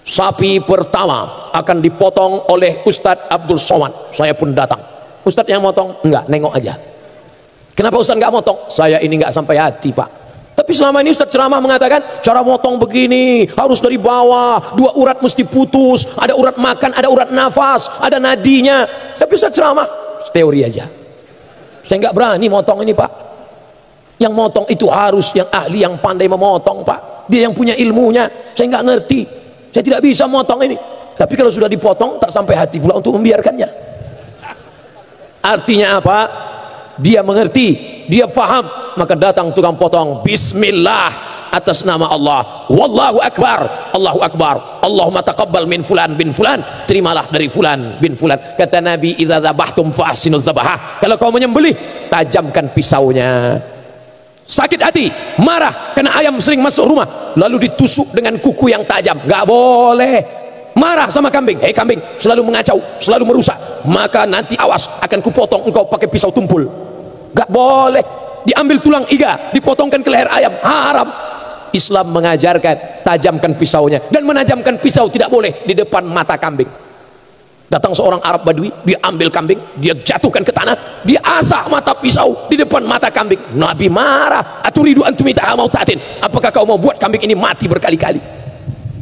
Sapi pertama akan dipotong oleh Ustadz Abdul Somad. Saya pun datang. Ustadz yang motong? Enggak, nengok aja. Kenapa Ustadz enggak motong? Saya ini enggak sampai hati, Pak. Tapi selama ini Ustadz ceramah mengatakan cara motong begini, harus dari bawah, 2 urat mesti putus, ada urat makan, ada urat nafas, ada nadinya. Tapi Ustadz ceramah teori aja. Saya enggak berani motong ini, Pak. Yang motong itu harus yang ahli, yang pandai memotong, Pak. Dia yang punya ilmunya. Saya enggak ngerti. Saya tidak bisa motong ini. Tapi kalau sudah dipotong, tak sampai hati pula untuk membiarkannya. Artinya apa? Dia mengerti, dia faham, maka datang tukang potong, bismillah, atas nama Allah, wallahu akbar, Allahu akbar, Allahumma taqabbal min fulan bin fulan, terimalah dari fulan bin fulan. Kata Nabi, idza dzabhtum fa ahsinuz dzabhah, kalau kau menyembelih, tajamkan pisaunya. Sakit hati, marah karena ayam sering masuk rumah, lalu ditusuk dengan kuku yang tajam, gak boleh. Marah sama kambing, hei kambing, selalu mengacau, selalu merusak, maka nanti awas, akan kupotong engkau pakai pisau tumpul. Gak boleh. Diambil tulang iga, dipotongkan ke leher ayam, haram. Islam mengajarkan tajamkan pisaunya, dan menajamkan pisau tidak boleh di depan mata kambing. Datang seorang Arab Badui, dia ambil kambing, dia jatuhkan ke tanah, dia asah mata pisau di depan mata kambing. Nabi marah, aturidu antumita mau tatin, apakah kau mau buat kambing ini mati berkali-kali?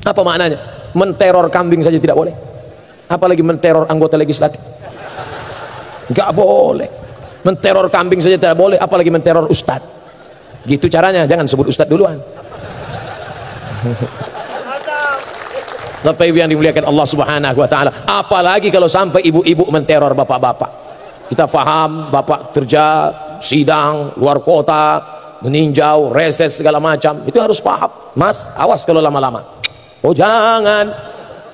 Apa maknanya? Menteror kambing saja tidak boleh, apalagi menteror anggota legislatif. Gak boleh. Menteror kambing saja tidak boleh, apalagi menteror ustadz. Gitu caranya, jangan sebut ustadz duluan. Bapak Ibu yang dimuliakan Allah Subhanahu wa taala, apalagi kalau sampai ibu-ibu menteror bapak-bapak. Kita faham, bapak kerja, sidang, luar kota, meninjau, reses segala macam, itu harus paham. Mas, awas kalau lama-lama. Oh jangan,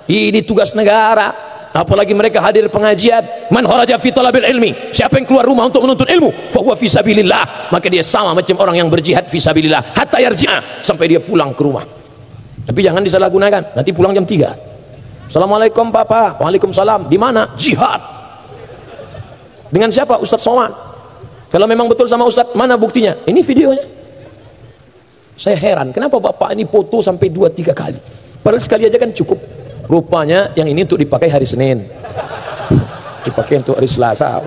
ini tugas negara. Apalagi mereka hadir pengajian, man kharaja fi talabil ilmi, siapa yang keluar rumah untuk menuntut ilmu, fa huwa fi sabilillah, maka dia sama macam orang yang berjihad fi sabilillah hatta yarji'a, sampai dia pulang ke rumah. Tapi jangan disalahgunakan, nanti pulang jam 3. Assalamualaikum Papa. Waalaikumsalam. Di mana? Jihad. Dengan siapa? Ustadz Somad. Kalau memang betul sama Ustadz, mana buktinya? Ini videonya. Saya heran, kenapa Bapak ini foto sampai 2-3 kali? Padahal sekali aja kan cukup. Rupanya yang ini untuk dipakai hari Senin, dipakai untuk hari Selasa.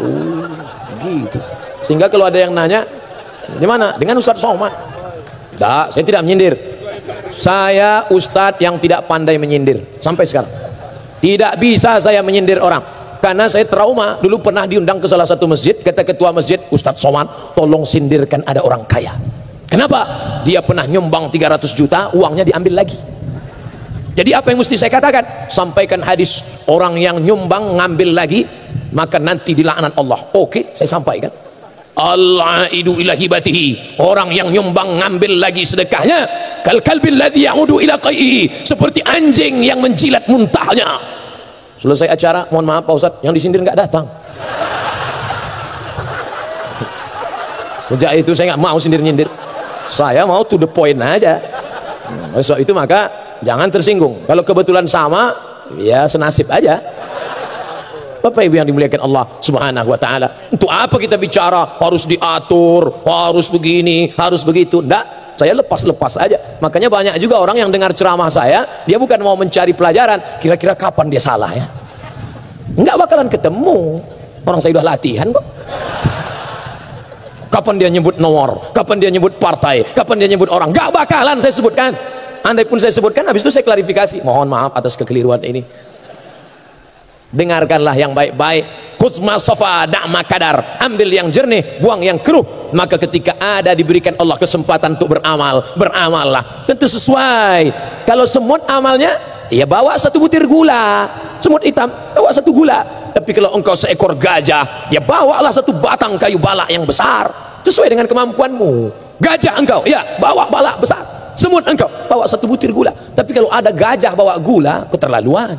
Gitu. Sehingga kalau ada yang nanya, di mana? Dengan Ustadz Somad. Tidak, saya tidak menyindir. Saya ustadz yang tidak pandai menyindir sampai sekarang. Tidak bisa saya menyindir orang, karena saya trauma. Dulu pernah diundang ke salah satu masjid, kata ketua masjid, Ustadz Somad, tolong sindirkan ada orang kaya. Kenapa? Dia pernah nyumbang 300 juta, uangnya diambil lagi. Jadi apa yang mesti saya katakan? Sampaikan hadis, orang yang nyumbang ngambil lagi, maka nanti dilaknat Allah. Oke, saya sampaikan. Al-aidu ila hibatihi, orang yang nyumbang ngambil lagi sedekahnya, kal kalbil ladzi ya'udu ila qaihi, seperti anjing yang menjilat muntahnya. Selesai acara, mohon maaf Pak Ustadz, yang disindir nggak datang. Sejak itu saya nggak mau sindir-nyindir, saya mau to the point aja. So itu maka jangan tersinggung. Kalau kebetulan sama, ya senasib aja. Bapak Ibu yang dimuliakan Allah Subhanahu wa taala, untuk apa kita bicara harus diatur, harus begini, harus begitu? Enggak, saya lepas-lepas aja. Makanya banyak juga orang yang dengar ceramah saya, dia bukan mau mencari pelajaran, kira-kira kapan dia salah ya. Enggak bakalan ketemu. Orang saya udah latihan kok. Kapan dia nyebut nomor, kapan dia nyebut partai, kapan dia nyebut orang, enggak bakalan saya sebutkan. Andai pun saya sebutkan, habis itu saya klarifikasi, mohon maaf atas kekeliruan ini. Dengarkanlah yang baik-baik. Khudz safa da'ma kadar, ambil yang jernih, buang yang keruh. Maka ketika ada diberikan Allah kesempatan untuk beramal, beramallah tentu sesuai. Kalau semut amalnya, ya bawa 1 butir gula. Semut hitam, bawa 1 gula. Tapi kalau engkau seekor gajah, ya bawalah 1 batang kayu balak yang besar, sesuai dengan kemampuanmu. Gajah engkau, ya bawa balak besar. Semut engkau, bawa 1 butir gula. Tapi kalau ada gajah bawa gula, keterlaluan.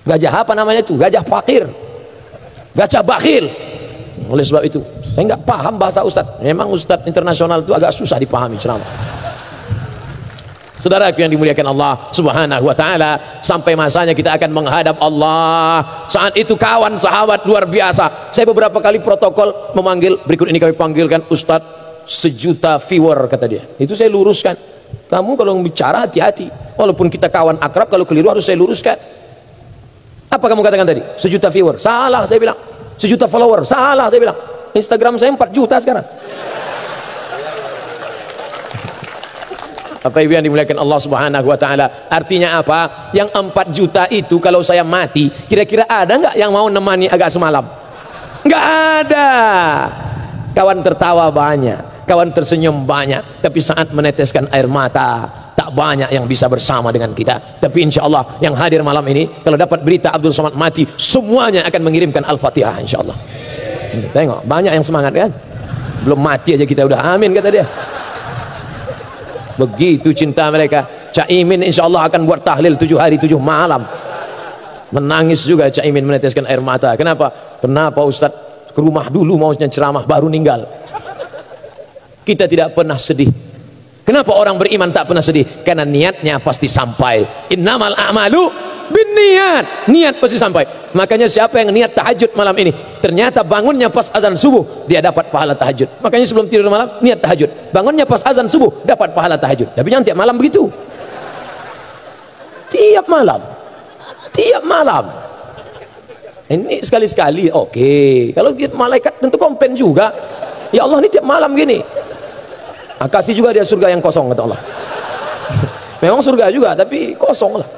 Gajah apa namanya itu? Gajah fakir, gajah bakhil. Oleh sebab itu saya nggak paham bahasa Ustadz. Memang Ustadz internasional itu agak susah dipahami ceramah. Saudaraku yang dimuliakan Allah Subhanahu wa taala, sampai masanya kita akan menghadap Allah. Saat itu kawan sahabat luar biasa. Saya beberapa kali protokol memanggil, berikut ini kami panggilkan Ustadz 1 juta viewer, kata dia. Itu saya luruskan. Kamu kalau bicara hati-hati. Walaupun kita kawan akrab, kalau keliru harus saya luruskan. Apa kamu katakan tadi? 1 juta viewer. Salah, saya bilang. 1 juta follower. Salah, saya bilang. Instagram saya 4 juta sekarang. Bapak Ibu yang dimuliakan Allah Subhanahu wa taala, artinya apa? Yang 4 juta itu kalau saya mati, kira-kira ada nggak yang mau nemani agak semalam? Nggak ada. Kawan tertawa banyak, kawan tersenyum banyak, tapi saat meneteskan air mata tak banyak yang bisa bersama dengan kita. Tapi insya Allah yang hadir malam ini, kalau dapat berita Abdul Somad mati, semuanya akan mengirimkan Al-Fatihah insya Allah. Tengok, banyak yang semangat kan? Belum mati aja kita udah amin, kata dia. Begitu cinta mereka. Cak Imin insya Allah akan buat tahlil 7 hari 7 malam. Menangis juga Cak Imin meneteskan air mata. Kenapa? Kenapa Ustaz ke rumah dulu maunya ceramah baru ninggal? Kita tidak pernah sedih. Kenapa orang beriman tak pernah sedih? Karena niatnya pasti sampai. Innamal a'malu binniat. Niat pasti sampai. Makanya siapa yang niat tahajud malam ini, ternyata bangunnya pas azan subuh, dia dapat pahala tahajud. Makanya sebelum tidur malam niat tahajud. Bangunnya pas azan subuh, dapat pahala tahajud. Tapi jangan tiap malam begitu. Tiap malam. Tiap malam. Ini sekali-sekali oke. Kalau malaikat tentu komplain juga. Ya Allah, ini tiap malam gini. Kasih juga dia surga yang kosong, kata Allah. Memang surga juga, tapi kosong lah.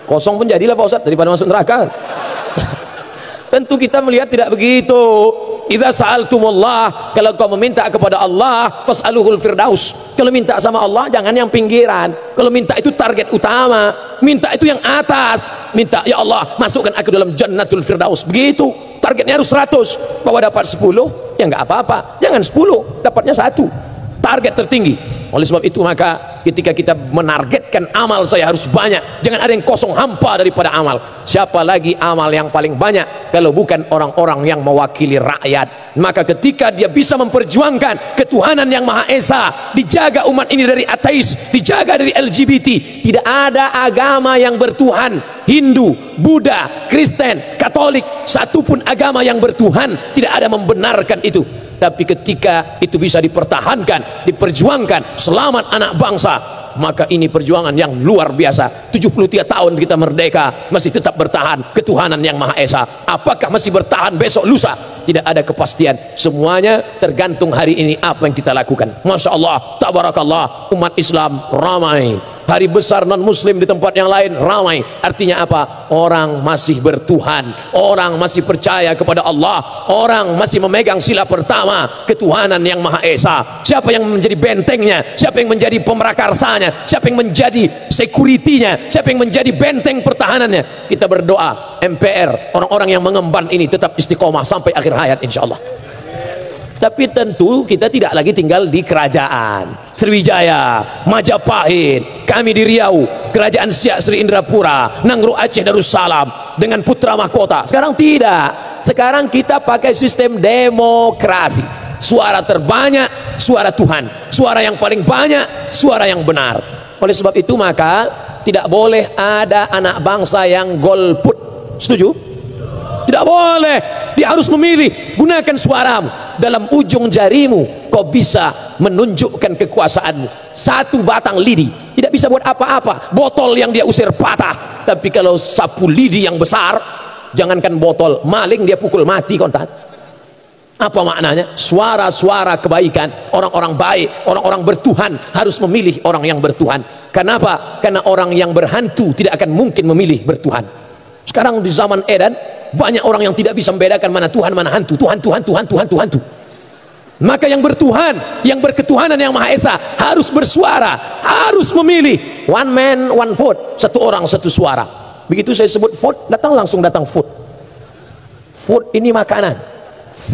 Kosong pun jadilah Pak Ustaz, daripada masuk neraka. Tentu kita melihat tidak begitu. Idza sa'altumullah, kalau kau meminta kepada Allah, fas'aluhul firdaus. Kalau minta sama Allah jangan yang pinggiran. Kalau minta itu target utama, minta itu yang atas. Minta, ya Allah masukkan aku dalam jannatul firdaus. Begitu. Targetnya harus 100. Bahwa dapat 10, ya enggak apa-apa. Jangan 10, dapatnya 1. Target tertinggi. Oleh sebab itu maka ketika kita menargetkan amal saya harus banyak, jangan ada yang kosong hampa daripada amal. Siapa lagi amal yang paling banyak kalau bukan orang-orang yang mewakili rakyat? Maka ketika dia bisa memperjuangkan ketuhanan yang Maha Esa, dijaga umat ini dari ateis, dijaga dari LGBT, tidak ada agama yang bertuhan. Hindu, Buddha, Kristen, Katolik, satupun agama yang bertuhan tidak ada membenarkan itu. Tapi ketika itu bisa dipertahankan, diperjuangkan, selamat anak bangsa, maka ini perjuangan yang luar biasa. 73 tahun kita merdeka, masih tetap bertahan ketuhanan yang Maha Esa. Apakah masih bertahan besok lusa? Tidak ada kepastian. Semuanya tergantung hari ini apa yang kita lakukan. Masya Allah, tabarakallah, umat Islam ramai. Hari besar non muslim di tempat yang lain ramai. Artinya apa? Orang masih bertuhan, orang masih percaya kepada Allah, orang masih memegang sila pertama, ketuhanan yang Maha Esa. Siapa yang menjadi bentengnya? Siapa yang menjadi pemerakarsanya? Siapa yang menjadi security-nya? Siapa yang menjadi benteng pertahanannya? Kita berdoa MPR, orang-orang yang mengemban ini tetap istiqomah sampai akhir hayat insyaallah. Tapi tentu kita tidak lagi tinggal di kerajaan Sriwijaya, Majapahit, kami di Riau, Kerajaan Siak Sri Indrapura, Nangro Aceh Darussalam dengan putra mahkota. Sekarang tidak. Sekarang kita pakai sistem demokrasi. Suara terbanyak, suara Tuhan. Suara yang paling banyak, suara yang benar. Oleh sebab itu maka tidak boleh ada anak bangsa yang golput. Setuju? Tidak boleh. Dia harus memilih. Gunakan suaramu. Dalam ujung jarimu kau bisa menunjukkan kekuasaanmu. Satu batang lidi tidak bisa buat apa-apa. Botol yang dia usir patah. Tapi kalau sapu lidi yang besar, jangankan botol, maling dia pukul mati kontan. Apa maknanya? Suara-suara kebaikan, orang-orang baik, orang-orang bertuhan harus memilih orang yang bertuhan. Kenapa? Karena orang yang berhantu tidak akan mungkin memilih bertuhan. Sekarang di zaman edan banyak orang yang tidak bisa membedakan mana Tuhan mana hantu. Tuhan. Maka yang bertuhan, yang berketuhanan yang Maha Esa harus bersuara, harus memilih. One man, one vote. Satu orang, satu suara. Begitu saya sebut vote, langsung datang vote. Vote ini makanan.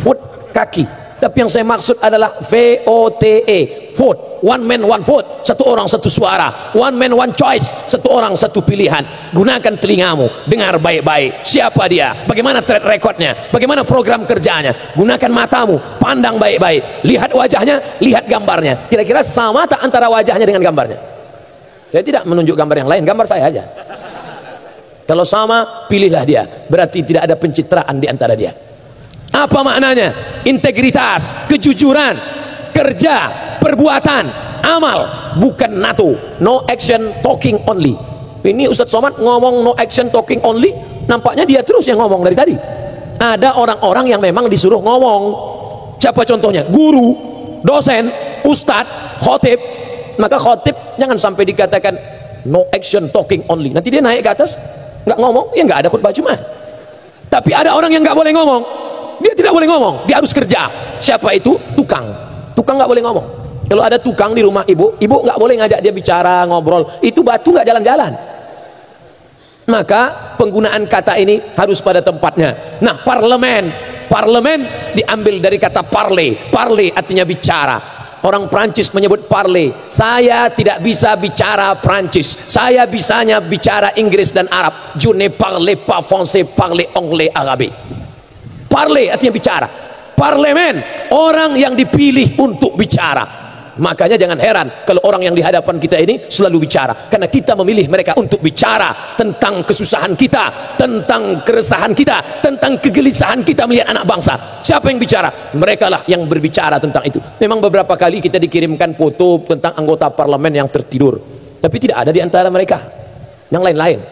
Vote kaki. Tapi yang saya maksud adalah VOTE, vote, one man one vote, satu orang satu suara, one man one choice, satu orang satu pilihan. Gunakan telingamu, dengar baik-baik siapa dia, bagaimana track recordnya, bagaimana program kerjanya. Gunakan matamu, pandang baik-baik, lihat wajahnya, lihat gambarnya. Kira-kira sama tak antara wajahnya dengan gambarnya? Saya tidak menunjuk gambar yang lain, gambar saya aja. Kalau sama, pilihlah dia. Berarti tidak ada pencitraan di antara dia. Apa maknanya? Integritas, kejujuran, kerja, perbuatan, amal, bukan NATO. No action, talking only. Ini Ustadz Somad ngomong no action, talking only. Nampaknya dia terus yang ngomong dari tadi. Ada orang-orang yang memang disuruh ngomong. Siapa contohnya? Guru, dosen, ustadz, khotib. Maka khotib jangan sampai dikatakan no action, talking only. Nanti dia naik ke atas, nggak ngomong, ya nggak ada khutbah Jumat. Tapi ada orang yang nggak boleh ngomong. Dia tidak boleh ngomong, dia harus kerja. Siapa itu? Tukang. Tukang nggak boleh ngomong. Kalau ada tukang di rumah ibu, ibu nggak boleh ngajak dia bicara, ngobrol. Itu batu nggak jalan-jalan. Maka penggunaan kata ini harus pada tempatnya. Nah, parlemen diambil dari kata parler. Parler artinya bicara. Orang Prancis menyebut parler. Saya tidak bisa bicara Prancis. Saya bisanya bicara Inggris dan Arab. Je ne parle pas français, parle anglais, arabe. Parler artinya bicara. Parlemen, orang yang dipilih untuk bicara. Makanya jangan heran kalau orang yang di hadapan kita ini selalu bicara, karena kita memilih mereka untuk bicara tentang kesusahan kita, tentang keresahan kita, tentang kegelisahan kita melihat anak bangsa. Siapa yang bicara? Mereka lah yang berbicara tentang itu. Memang beberapa kali kita dikirimkan foto tentang anggota parlemen yang tertidur, tapi tidak ada di antara mereka yang lain-lain.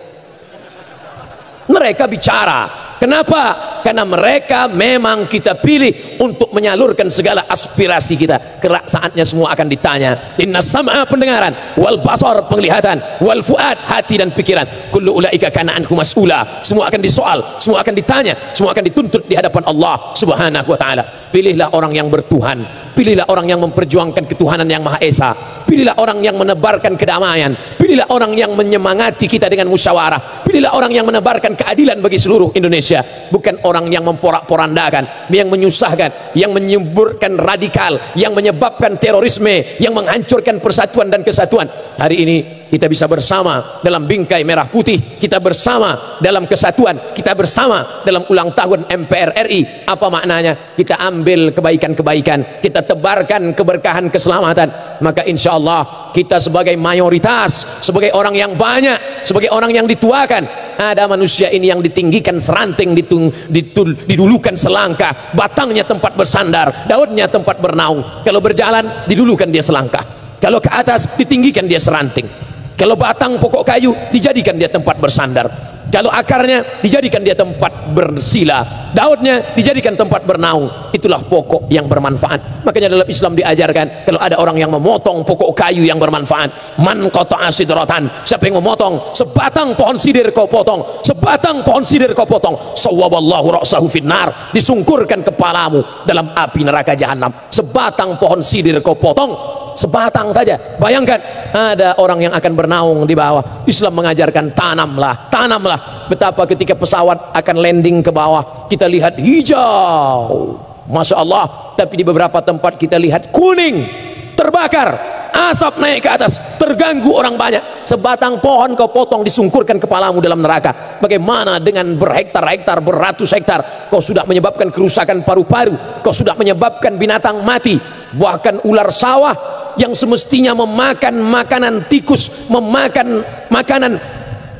Mereka bicara. Kenapa? Karena mereka memang kita pilih untuk menyalurkan segala aspirasi kita. Kelak saatnya semua akan ditanya. Inna sam'a pendengaran, wal basar penglihatan, wal fuad hati dan pikiran. Kullu ulaika kana anhu mas'ula. Semua akan disoal, semua akan ditanya, semua akan dituntut di hadapan Allah Subhanahu wa taala. Pilihlah orang yang bertuhan, pilihlah orang yang memperjuangkan ketuhanan yang Maha Esa, pilihlah orang yang menebarkan kedamaian, pilihlah orang yang menyemangati kita dengan musyawarah, pilihlah orang yang menebarkan keadilan bagi seluruh Indonesia, bukan orang yang memporak-porandakan, yang menyusahkan, yang menyuburkan radikal, yang menyebabkan terorisme, yang menghancurkan persatuan dan kesatuan. Hari ini kita bisa bersama dalam bingkai merah putih, kita bersama dalam kesatuan, kita bersama dalam ulang tahun MPR RI. Apa maknanya? Kita ambil kebaikan-kebaikan, kita tebarkan keberkahan keselamatan. Maka insya Allah kita sebagai mayoritas, sebagai orang yang banyak, sebagai orang yang dituakan, ada manusia ini yang ditinggikan seranting, didulukan selangkah, batangnya tempat bersandar, daunnya tempat bernaung. Kalau berjalan didulukan dia selangkah, kalau ke atas ditinggikan dia seranting, kalau batang pokok kayu dijadikan dia tempat bersandar, kalau akarnya dijadikan dia tempat bersila, daunnya dijadikan tempat bernaung. Itulah pokok yang bermanfaat. Makanya dalam Islam diajarkan, kalau ada orang yang memotong pokok kayu yang bermanfaat, man qata'a sidratan, siapa yang memotong sebatang pohon sidir kau potong, sebatang pohon sidir kau potong, sawwaballahu ra'sahu finnar, disungkurkan kepalamu dalam api neraka jahanam. Sebatang pohon sidir kau potong, sebatang saja. Bayangkan ada orang yang akan bernaung di bawah. Islam mengajarkan tanamlah, tanamlah. Betapa ketika pesawat akan landing ke bawah, kita lihat hijau, Masya Allah. Tapi di beberapa tempat kita lihat kuning, terbakar, asap naik ke atas, terganggu orang banyak. Sebatang pohon kau potong, disungkurkan kepalamu dalam neraka. Bagaimana dengan berhektar-hektar, beratus hektar? Kau sudah menyebabkan kerusakan paru-paru, kau sudah menyebabkan binatang mati. Bahkan ular sawah yang semestinya memakan makanan tikus, memakan makanan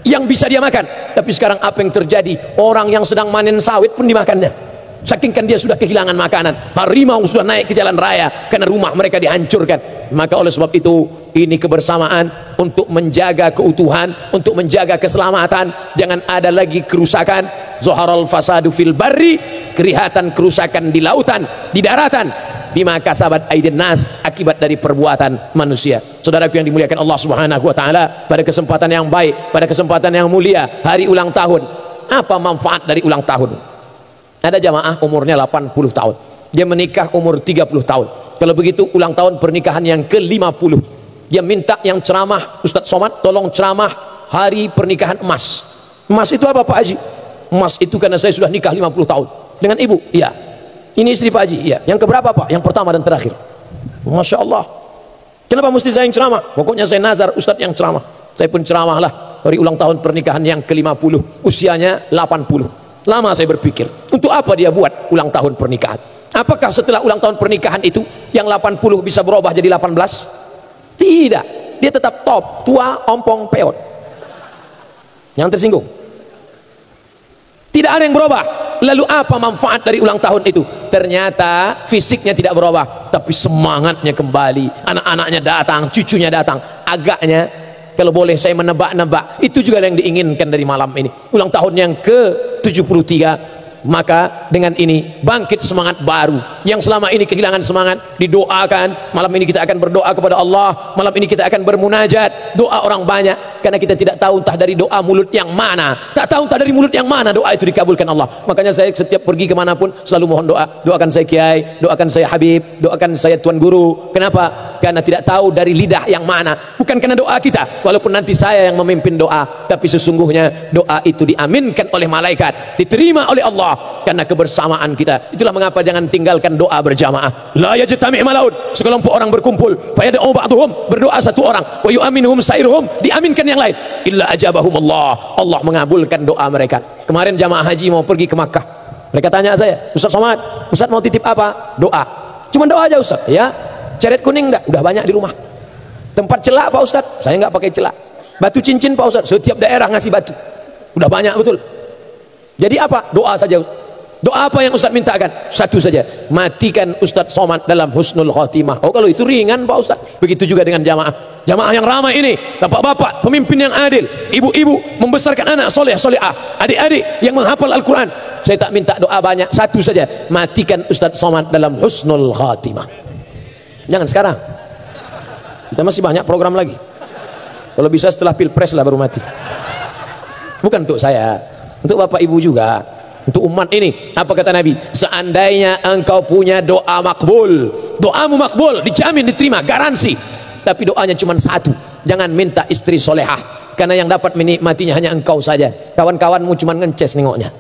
yang bisa dia makan, tapi sekarang apa yang terjadi? Orang yang sedang manen sawit pun dimakannya. Saking kan dia sudah kehilangan makanan. Harimau sudah naik ke jalan raya karena rumah mereka dihancurkan. Maka oleh sebab itu, ini kebersamaan untuk menjaga keutuhan, untuk menjaga keselamatan. Jangan ada lagi kerusakan. Zaharal fasadu fil barri, kelihatan kerusakan di lautan, di daratan, bima kasabat aydin nas, akibat dari perbuatan manusia. Saudaraku yang dimuliakan Allah Subhanahu wa taala, pada kesempatan yang baik, pada kesempatan yang mulia, hari ulang tahun. Apa manfaat dari ulang tahun? Ada jamaah umurnya 80 tahun, dia menikah umur 30 tahun. Kalau begitu ulang tahun pernikahan yang ke-50, dia minta yang ceramah, Ustadz Somad tolong ceramah hari pernikahan emas. Emas itu apa Pak Haji? Emas itu karena saya sudah nikah 50 tahun dengan ibu. Iya. Ini istri Pak Haji, iya. Yang keberapa Pak? Yang pertama dan terakhir. Masya Allah. Kenapa mesti saya yang ceramah? Pokoknya saya nazar Ustadz yang ceramah. Saya pun ceramah lah dari ulang tahun pernikahan yang ke-50, usianya 80. Lama saya berpikir, untuk apa dia buat ulang tahun pernikahan? Apakah setelah ulang tahun pernikahan itu yang 80 bisa berubah jadi 18? Tidak. Dia tetap top, tua, ompong, peot. Yang tersinggung. Tidak ada yang berubah. Lalu apa manfaat dari ulang tahun itu? Ternyata fisiknya tidak berubah, tapi semangatnya kembali. Anak-anaknya datang, cucunya datang. Agaknya, kalau boleh saya menebak-nebak, itu juga yang diinginkan dari malam ini. Ulang tahun yang ke-73. Maka dengan ini bangkit semangat baru. Yang selama ini kehilangan semangat, didoakan. Malam ini kita akan berdoa kepada Allah. Malam ini kita akan bermunajat. Doa orang banyak, karena kita tidak tahu entah dari doa mulut yang mana. Tak tahu entah dari mulut yang mana doa itu dikabulkan Allah. Makanya saya setiap pergi kemanapun selalu mohon doa. Doakan saya Kiai, doakan saya Habib, doakan saya Tuan Guru. Kenapa? Karena tidak tahu dari lidah yang mana. Bukan karena doa kita, walaupun nanti saya yang memimpin doa, tapi sesungguhnya doa itu diaminkan oleh malaikat, diterima oleh Allah karena kebersamaan kita. Itulah mengapa jangan tinggalkan doa berjamaah. La yajtami' malaud, sekelompok orang berkumpul, fayad'u ba'dhum, berdoa satu orang, wa yu'minuhum sairuhum, diaminkan yang lain, illa ajabahum Allah, Allah mengabulkan doa mereka. Kemarin jamaah haji mau pergi ke Makkah, mereka tanya saya, Ustaz Somad, Ustaz mau titip apa? Doa. Cuma doa aja Ustaz, ya. Ceret kuning enggak? Udah banyak di rumah. Tempat celak Pak Ustaz, saya enggak pakai celak. Batu cincin Pak Ustaz, setiap daerah ngasih batu. Udah banyak betul. Jadi apa? Doa saja. Doa apa yang Ustaz mintakan? Satu saja, matikan Ustaz Somad dalam husnul khotimah. Oh, kalau itu ringan Pak Ustaz. Begitu juga dengan jamaah. Jamaah yang ramai ini, bapak-bapak, pemimpin yang adil, ibu-ibu membesarkan anak soleh solehah, adik-adik yang menghafal Al-Quran. Saya tak minta doa banyak, satu saja, matikan Ustaz Somad dalam husnul khotimah. Jangan sekarang, kita masih banyak program lagi. Kalau bisa setelah pilpres lah baru mati. Bukan untuk saya, untuk bapak ibu juga, untuk umat ini. Apa kata Nabi? Seandainya engkau punya doa makbul, doamu makbul, dijamin diterima, garansi. Tapi doanya cuma satu, jangan minta istri solehah, karena yang dapat menikmatinya hanya engkau saja. Kawan-kawanmu cuma ngences nengoknya.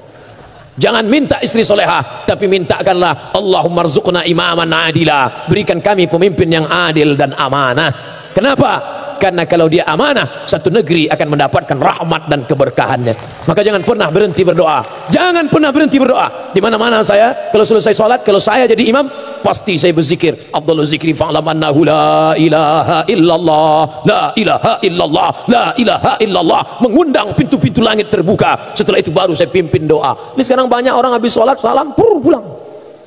Jangan minta istri solehah, tapi mintakanlah Allahumma rzuqna imaman adila, berikan kami pemimpin yang adil dan amanah. Kenapa? Karena kalau dia amanah, satu negeri akan mendapatkan rahmat dan keberkahannya. Maka jangan pernah berhenti berdoa. Jangan pernah berhenti berdoa. Di mana-mana saya, kalau selesai sholat, kalau saya jadi imam, pasti saya berzikir. Afdhalul zikri fa'lam annahu la ilaha illallah, la ilaha illallah, la ilaha illallah. Mengundang pintu-pintu langit terbuka. Setelah itu baru saya pimpin doa. Ini sekarang banyak orang habis sholat, salam, pulang.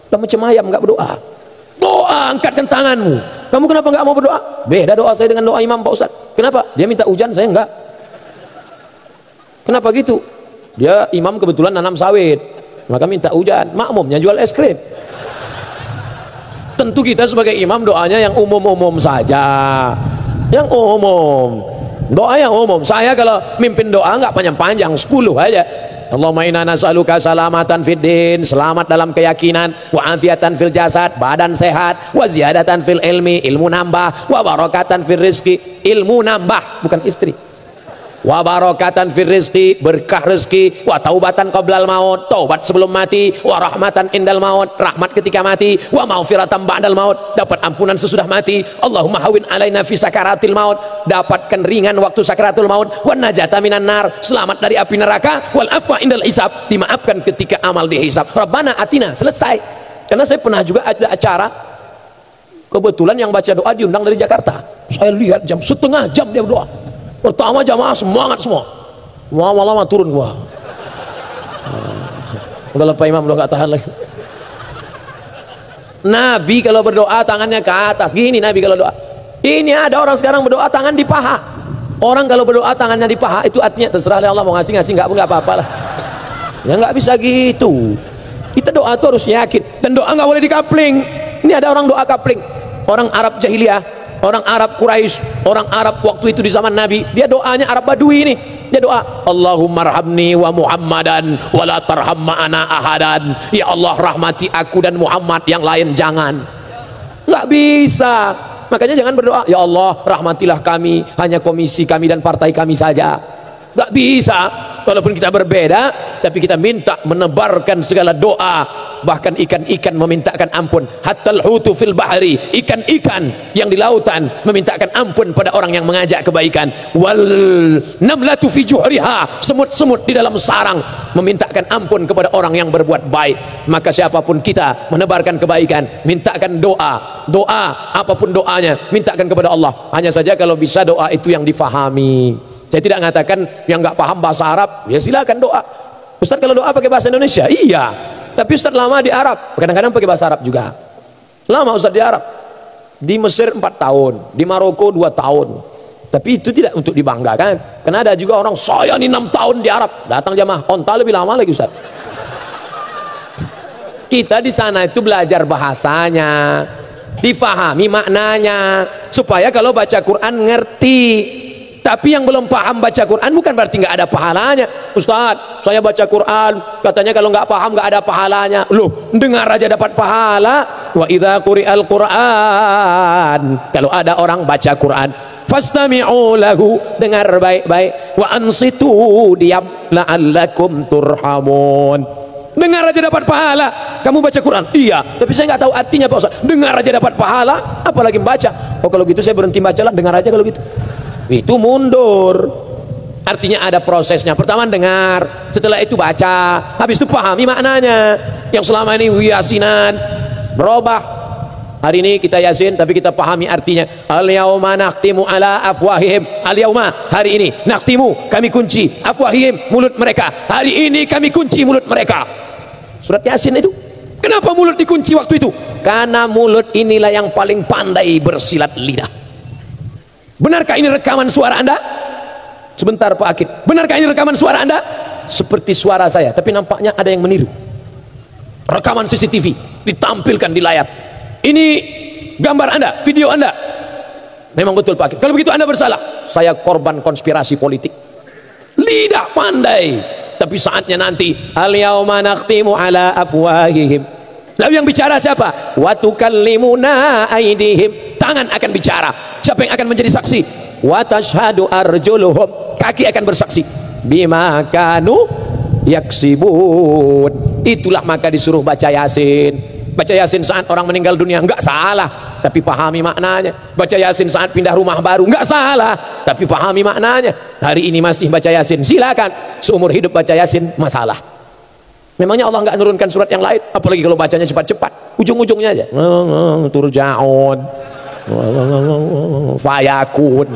Udah macam ayam, enggak berdoa. Doa, angkatkan tanganmu. Kamu kenapa enggak mau berdoa? Beda doa saya dengan doa imam Pak Ustaz. Kenapa? Dia minta hujan, saya enggak. Kenapa gitu? Dia imam kebetulan nanam sawit, maka minta hujan. Makmumnya jual es krim. Tentu kita sebagai imam doanya yang umum-umum saja. Yang umum. Doa yang umum. Saya kalau mimpin doa enggak panjang-panjang, 10 aja. Allahumma inna nas'aluka salamatan fid din, selamat dalam keyakinan, wa afiatan fil jasad, badan sehat, wa ziyadatan fil ilmi, ilmu nambah, wa barakatan fil rizki, ilmu nambah, bukan istri. Wa barakatan fil rizki, berkah rezeki, wa taubatan qablal maut, taubat sebelum mati, wa rahmatan indal maut, rahmat ketika mati, wa maghfiratan ba'dal maut, dapat ampunan sesudah mati. Allahumma hawin alaina fi sakaratil maut, dapatkan ringan waktu sakaratul maut, wa najata minan nar, selamat dari api neraka, wal afwa indal hisab, dimaafkan ketika amal dihisab. Rabbana atina, selesai. Karena saya pernah juga ada acara, kebetulan yang baca doa diundang dari Jakarta. Saya lihat setengah jam dia berdoa. Pertama jamaah semangat semua, lama-lama turun gua. Udah Pak Imam udah gak tahan lagi. Nabi kalau berdoa tangannya ke atas gini. Nabi kalau doa, ini ada orang sekarang berdoa tangan di paha. Orang kalau berdoa tangannya di paha, itu artinya terserah Allah mau ngasih nggak pun nggak apa-apa lah. Ya nggak bisa gitu. Kita doa tuh harus yakin, dan doa nggak boleh dikapling. Ini ada orang doa kapling, orang Arab jahiliyah, orang Arab Quraisy, orang Arab waktu itu di zaman Nabi, dia doanya Arab Badui ini. Dia doa, Allahumma arhamni wa Muhammadan wa la tarham ma'ana ahadan. Ya Allah, rahmati aku dan Muhammad, yang lain jangan. Nggak bisa. Makanya jangan berdoa, ya Allah rahmatilah kami, hanya komisi kami dan partai kami saja. Nggak bisa. walaupun kita berbeda, tapi kita minta menebarkan segala doa. Bahkan ikan-ikan memintakan ampun, hatta al-hutu fil bahri, ikan-ikan yang di lautan memintakan ampun pada orang yang mengajak kebaikan. Wal namlatu fi juhriha, semut-semut di dalam sarang memintakan ampun kepada orang yang berbuat baik. Maka siapapun kita menebarkan kebaikan, mintakan doa, apapun doanya, mintakan kepada Allah. Hanya saja kalau bisa doa itu yang difahami. Saya tidak mengatakan yang nggak paham bahasa Arab, ya silakan doa. Ustaz kalau doa pakai bahasa Indonesia, iya. Tapi Ustaz lama di Arab, kadang-kadang pakai bahasa Arab juga. Lama Ustaz di Arab, di Mesir 4 tahun, di Maroko 2 tahun. Tapi itu tidak untuk dibanggakan. Karena ada juga orang, saya ini 6 tahun di Arab, datang jamaah onta lebih lama lagi Ustaz. Kita di sana itu belajar bahasanya, difahami maknanya, supaya kalau baca Quran ngerti. Tapi yang belum paham baca Quran bukan berarti nggak ada pahalanya. Ustaz, saya baca Quran, katanya kalau nggak paham nggak ada pahalanya. Loh, dengar aja dapat pahala. Wa idza quri'al Quran, kalau ada orang baca Quran, fastami'u lahu, dengar baik-baik, wa ansitu, diam, la'allakum turhamun. Dengar aja dapat pahala. Kamu baca Quran? Iya, tapi saya nggak tahu artinya Pak Ustaz. Dengar aja dapat pahala, apalagi membaca. Oh kalau gitu saya berhenti baca lah, dengar aja kalau gitu. Itu mundur. Artinya ada prosesnya. Pertama dengar, setelah itu baca, habis itu pahami maknanya. Yang selama ini yasinan berubah. Hari ini kita yasin tapi kita pahami artinya. Al-yauma naqtimu ala afwahihim. Al-yauma, hari ini, naqtimu, kami kunci afwahihim, mulut mereka. Hari ini kami kunci mulut mereka. Surat Yasin itu. Kenapa mulut dikunci waktu itu? Karena mulut inilah yang paling pandai bersilat lidah. Benarkah ini rekaman suara Anda? Sebentar Pak Akid. Benarkah ini rekaman suara Anda? Seperti suara saya, tapi nampaknya ada yang meniru. Rekaman CCTV ditampilkan di layar. Ini gambar Anda, video Anda. Memang betul Pak Akid. Kalau begitu Anda bersalah. Saya korban konspirasi politik. Lidah pandai. Tapi saatnya nanti, al-yauma naqtimu ala afwahihim. Lalu yang bicara siapa? Wa tukallimuna aydihim. Tangan akan bicara. Siapa yang akan menjadi saksi? Wa tashhadu arjuluhum, kaki akan bersaksi. Bima kanu yaksibun. Itulah maka disuruh baca Yasin. Baca Yasin saat orang meninggal dunia enggak salah, tapi pahami maknanya. Baca Yasin saat pindah rumah baru enggak salah, tapi pahami maknanya. Hari ini masih baca Yasin, silakan. Seumur hidup baca Yasin, masalah. Memangnya Allah enggak nurunkan surat yang lain? Apalagi kalau bacanya cepat-cepat, ujung-ujungnya aja turja'un, fayakun.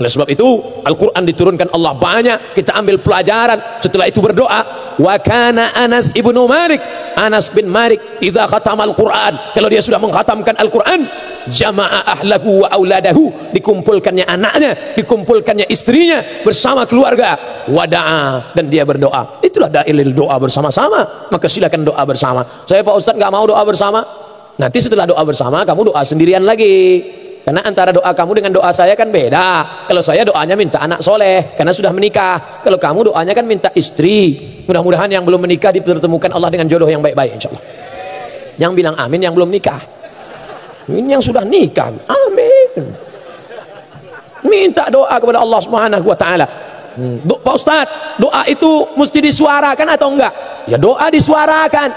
Oleh sebab itu Al-Quran diturunkan Allah banyak, kita ambil pelajaran. Setelah itu berdoa. Wa kana Anas ibnu Malik, Anas bin Malik, idza khatamal Quran, kalau dia sudah mengkhatamkan Al-Quran, jama'a ahlahu wa auladahu, dikumpulkannya anaknya, dikumpulkannya istrinya bersama keluarga, wada'a, dan dia berdoa. Itulah dalil doa bersama-sama. Maka silakan doa bersama. Saya Pak Ustaz nggak mau doa bersama. Nanti setelah doa bersama kamu doa sendirian lagi. Karena antara doa kamu dengan doa saya kan beda. Kalau saya doanya minta anak soleh karena sudah menikah. Kalau kamu doanya kan minta istri. Mudah-mudahan yang belum menikah dipertemukan Allah dengan jodoh yang baik-baik insya Allah. Yang bilang amin yang belum nikah. Ini yang sudah nikah, amin. Minta doa kepada Allah Subhanahu wa taala. Pak Ustaz, doa itu mesti disuarakan atau enggak? Ya doa disuarakan.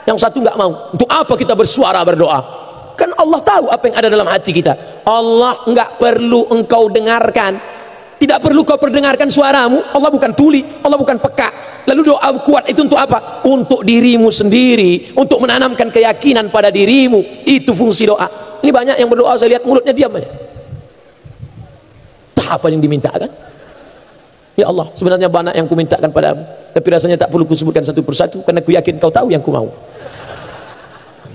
Yang satu enggak mau. Untuk apa kita bersuara berdoa? Kan Allah tahu apa yang ada dalam hati kita. Allah enggak perlu engkau dengarkan. Tidak perlu kau perdengarkan suaramu. Allah bukan tuli, Allah bukan peka. Lalu doa kuat itu untuk apa? Untuk dirimu sendiri, untuk menanamkan keyakinan pada dirimu. Itu fungsi doa. Ini banyak yang berdoa saya lihat mulutnya diam aja. Tak apa yang dimintakan. Ya Allah, sebenarnya banyak yang kumintakan padamu, tapi rasanya tak perlu kusebutkan satu persatu karena ku yakin kau tahu yang ku mau.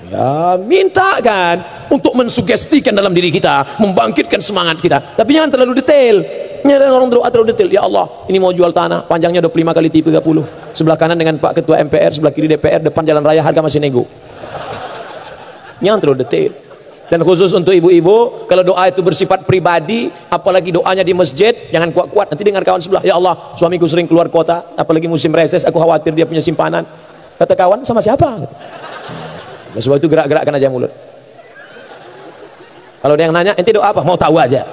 Ya, mintakan untuk mensugestikan dalam diri kita, membangkitkan semangat kita. Tapi jangan terlalu detail. Ini ada orang doa terlalu detail. Ya Allah, ini mau jual tanah, panjangnya 25 kali 30. Sebelah kanan dengan Pak Ketua MPR, sebelah kiri DPR, depan jalan raya, harga masih nego. Jangan terlalu detail. Dan khusus untuk ibu-ibu, kalau doa itu bersifat pribadi, apalagi doanya di masjid, jangan kuat-kuat. Nanti dengar kawan sebelah, ya Allah, suamiku sering keluar kota, apalagi musim reses, aku khawatir dia punya simpanan. Kata kawan, sama siapa? Nah, sebab itu gerak-gerakkan aja mulut. Kalau ada yang nanya, ente doa apa? Mau tahu aja.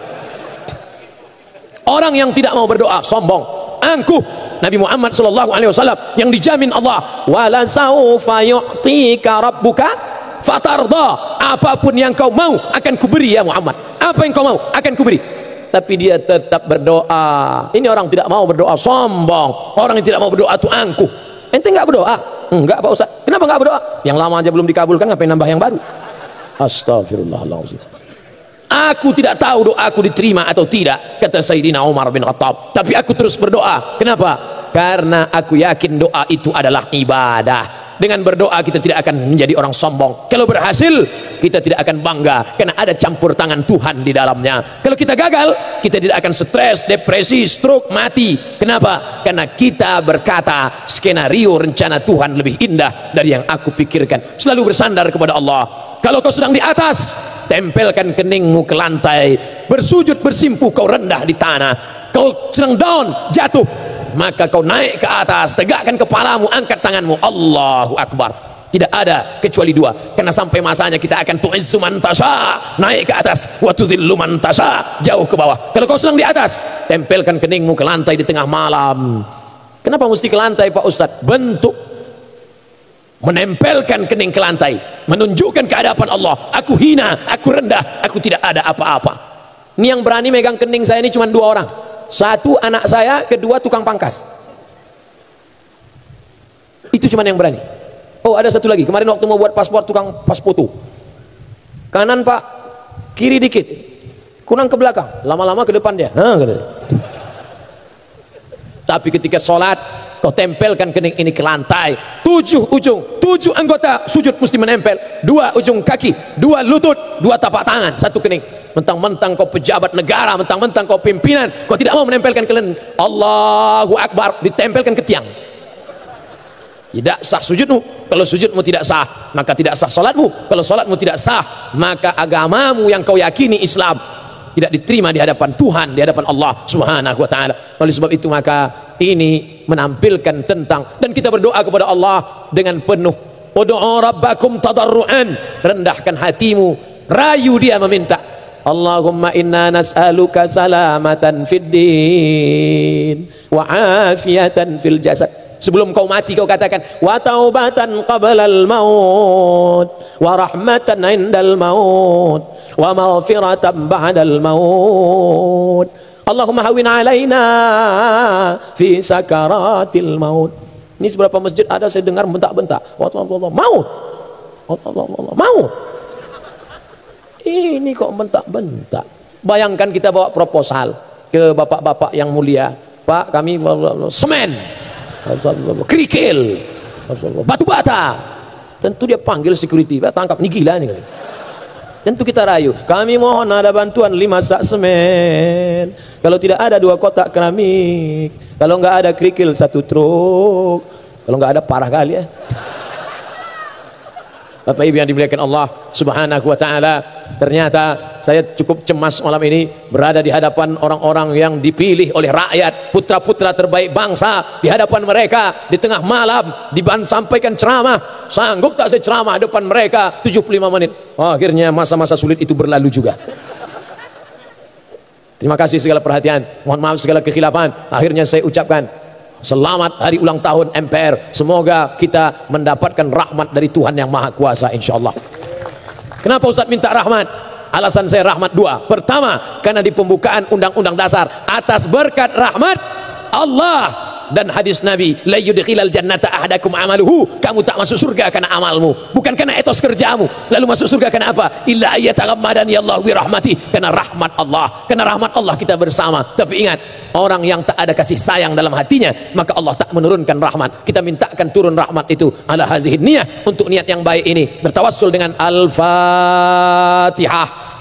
Orang yang tidak mau berdoa, sombong. angkuh Nabi Muhammad SAW yang dijamin Allah, wala saufa yu'tika rabbuka fatarda, apapun yang kau mau akan kuberi ya Muhammad, apa yang kau mau akan kuberi. Tapi dia tetap berdoa. Ini orang tidak mau berdoa sombong, orang yang tidak mau berdoa itu angkuh. Ente enggak berdoa? Enggak Pak Ustaz. Kenapa enggak berdoa? Yang lama aja belum dikabulkan, ngapain nambah yang baru? Astagfirullahaladzim. Aku tidak tahu doaku diterima atau tidak, kata Sayyidina Umar bin Khattab, tapi aku terus berdoa. Kenapa? Karena aku yakin doa itu adalah ibadah. Dengan berdoa kita tidak akan menjadi orang sombong. Kalau berhasil kita tidak akan bangga karena ada campur tangan Tuhan di dalamnya. Kalau kita gagal kita tidak akan stres, depresi, stroke, mati. Kenapa? Karena kita berkata skenario rencana Tuhan lebih indah dari yang aku pikirkan. Selalu bersandar kepada Allah. Kalau kau sedang di atas, tempelkan keningmu ke lantai, bersujud bersimpuh kau rendah di tanah. Kau sedang down, jatuh, maka kau naik ke atas, tegakkan kepalamu, angkat tanganmu, Allahu Akbar. Tidak ada kecuali dua, karena sampai masanya kita akan tu'izzu man tasha, naik ke atas, wa tudhillu man tasha, jauh ke bawah. Kalau kau sedang di atas, tempelkan keningmu ke lantai di tengah malam. Kenapa mesti ke lantai Pak Ustadz? Bentuk menempelkan kening ke lantai menunjukkan ke hadapan Allah, aku hina, aku rendah, aku tidak ada apa-apa. Ini yang berani megang kening saya ini cuma dua orang. Satu anak saya, kedua tukang pangkas. Itu cuma yang berani. Oh ada satu lagi, kemarin waktu mau buat paspor, tukang pas foto. Kanan Pak, kiri dikit, kurang ke belakang, lama-lama ke depan dia. Tapi ketika sholat, kau tempelkan kening ini ke lantai, 7 ujung, 7 anggota sujud mesti menempel, 2 ujung kaki, 2 lutut, 2 tapak tangan, 1 kening. Mentang-mentang kau pejabat negara, mentang-mentang kau pimpinan, kau tidak mau menempelkan kening, Allahu Akbar, ditempelkan ke tiang. Tidak sah sujudmu. Kalau sujudmu tidak sah, maka tidak sah salatmu. Kalau salatmu tidak sah, maka agamamu yang kau yakini Islam tidak diterima di hadapan Tuhan, di hadapan Allah Subhanahu wa taala. Oleh sebab itu maka ini menampilkan tentang, dan kita berdoa kepada Allah dengan penuh, ud'u rabbakum tadarruan, rendahkan hatimu, rayu dia meminta. Allahumma inna nas'aluka salamatan fid din wa afiatan fil jasad. Sebelum kau mati kau katakan wa taubatan qablal maut wa rahmatan indal maut wa maghfiratan ba'dal maut. Allahumma hawin alaina fi sakaratil maut. Ini seberapa masjid ada saya dengar bentak-bentak maut, maut. Ini kok bentak-bentak. Bayangkan kita bawa proposal ke bapak-bapak yang mulia, Pak kami semen, kerikil, batu bata. Tentu dia panggil security, tangkap nih gila nih. Tentu kita rayu, kami mohon ada bantuan 5 sak semen, kalau tidak ada 2 kotak keramik, kalau nggak ada kerikil 1 truk, kalau nggak ada parah kali ya. Bapak Ibu yang dimuliakan Allah Subhanahu wa taala, ternyata saya cukup cemas malam ini berada di hadapan orang-orang yang dipilih oleh rakyat, putra-putra terbaik bangsa, di hadapan mereka di tengah malam sampaikan ceramah. Sanggup tak saya ceramah depan mereka 75 menit? Akhirnya masa-masa sulit itu berlalu juga. Terima kasih segala perhatian, mohon maaf segala kekhilafan. Akhirnya saya ucapkan selamat hari ulang tahun MPR. Semoga kita mendapatkan rahmat dari Tuhan yang Maha Kuasa insyaallah. Kenapa Ustaz minta rahmat? Alasan saya rahmat 2. Pertama, karena di pembukaan Undang-Undang Dasar, atas berkat rahmat Allah dan hadis Nabi, la yudkhilal jannata ahadakum amaluhu, kamu tak masuk surga karena amalmu, bukan karena etos kerjamu. Lalu masuk surga karena apa? Illa ayyataghammadani Allah bi rahmati, karena rahmat Allah. Karena rahmat Allah kita bersama. Tapi ingat, orang yang tak ada kasih sayang dalam hatinya, maka Allah tak menurunkan rahmat. Kita mintakan turun rahmat itu ala hazihin niyah, untuk niat yang baik ini. Bertawassul dengan Al-Fatihah.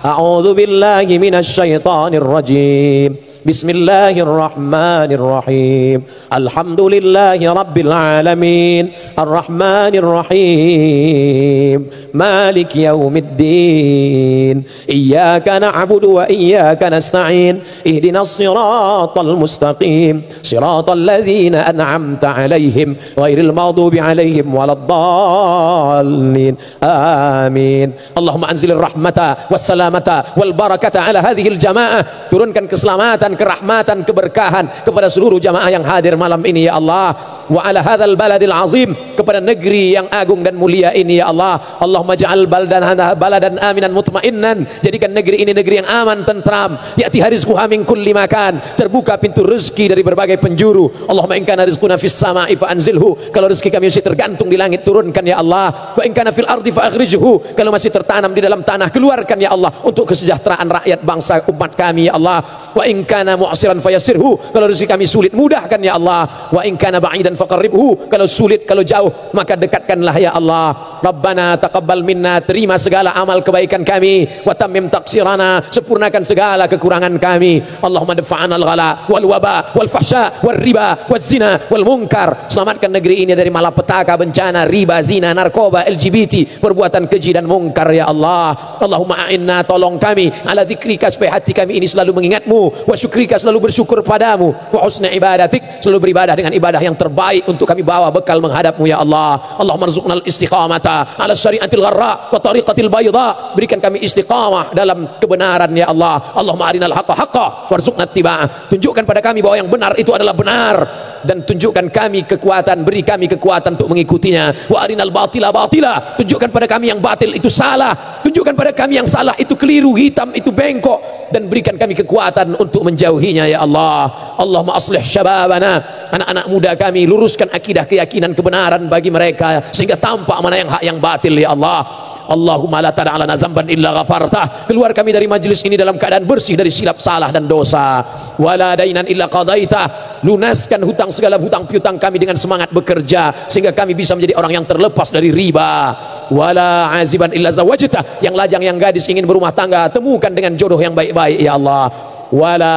A'udzu billahi minasy syaithanir rajim. Bismillahirrahmanirrahim. Alhamdulillahi rabbil alamin. Arrahmanir rahim. Maliki yaumiddin. Iyyaka na'budu wa iyyaka nasta'in. Ihdinas siratal mustaqim. Siratal ladzina an'amta 'alaihim ghairil maghdubi 'alaihim waladdallin. Amin. Allahumma anzilir rahmata wassalamata wal barakata ala hadhil jamaah. Turunkan keselamatan, keutamaan, kerahmatan, keberkahan kepada seluruh jamaah yang hadir malam ini ya Allah. Wa ala hadzal baladil azim, kepada negeri yang agung dan mulia ini ya Allah. Allahumma ja'al baladan aminan mutmainnan, jadikan negeri ini negeri yang aman, tentram. Ya'ti rizquha min kulli makan, terbuka pintu rezeki dari berbagai penjuru. Allahumma in kana rizquna fis sama'i fa anzilhu, kalau rezeki kami masih tergantung di langit turunkan ya Allah. Wa in kana fil ardi fa akhrijhu, kalau masih tertanam di dalam tanah keluarkan ya Allah, untuk kesejahteraan rakyat bangsa umat kami ya Allah. Wa in kana mu'siran fayassirhu, kalau rezeki kami sulit mudahkan ya Allah. Wa in kana ba'idan faqarribhu, kalau sulit, kalau jauh maka dekatkanlah ya Allah. Rabbana taqabbal minna, terima segala amal kebaikan kami. Wa tammim taqsirana, sempurnakan segala kekurangan kami. Allahumma dafa'ana al-ghala wal waba wal fahsya wal riba wal zina wal munkar, selamatkan negeri ini dari malapetaka, bencana, riba, zina, narkoba, LGBT, perbuatan keji dan mungkar ya Allah. Allahumma a'inna, tolong kami, ala dzikrika, supaya hati kami ini selalu mengingatmu, wa syukrika, selalu bersyukur padamu, wa husna ibadatik, selalu beribadah dengan ibadah yang terbaik untuk kami bawa bekal menghadapmu ya Allah. Allahumma rzuqnal istiqamata ala syariatil gharra wa tariqatil bayda, berikan kami istiqamah dalam kebenaran ya Allah. Allahumma arinal haqqa haqqa warzuqna ittiba'ah, tunjukkan pada kami bahwa yang benar itu adalah benar, dan tunjukkan kami kekuatan, beri kami kekuatan untuk mengikutinya. Wa arinal batila batila, tunjukkan pada kami yang batil itu salah, tunjukkan pada kami yang salah itu keliru, hitam itu bengkok, dan berikan kami kekuatan untuk menjauhinya ya Allah. Allahumma aslih syababana, anak-anak muda kami, luruskan akidah, keyakinan, kebenaran bagi mereka, sehingga tampak mana yang hak yang batil ya Allah. Allahumma la tada' lana zamban illa ghafartah, keluar kami dari majlis ini dalam keadaan bersih dari silap salah dan dosa. Wala dainan illa qadaitah, lunaskan hutang, segala hutang piutang kami dengan semangat bekerja, sehingga kami bisa menjadi orang yang terlepas dari riba. Wala aziban illa zawajtah, yang lajang yang gadis ingin berumah tangga, temukan dengan jodoh yang baik-baik ya Allah. Wala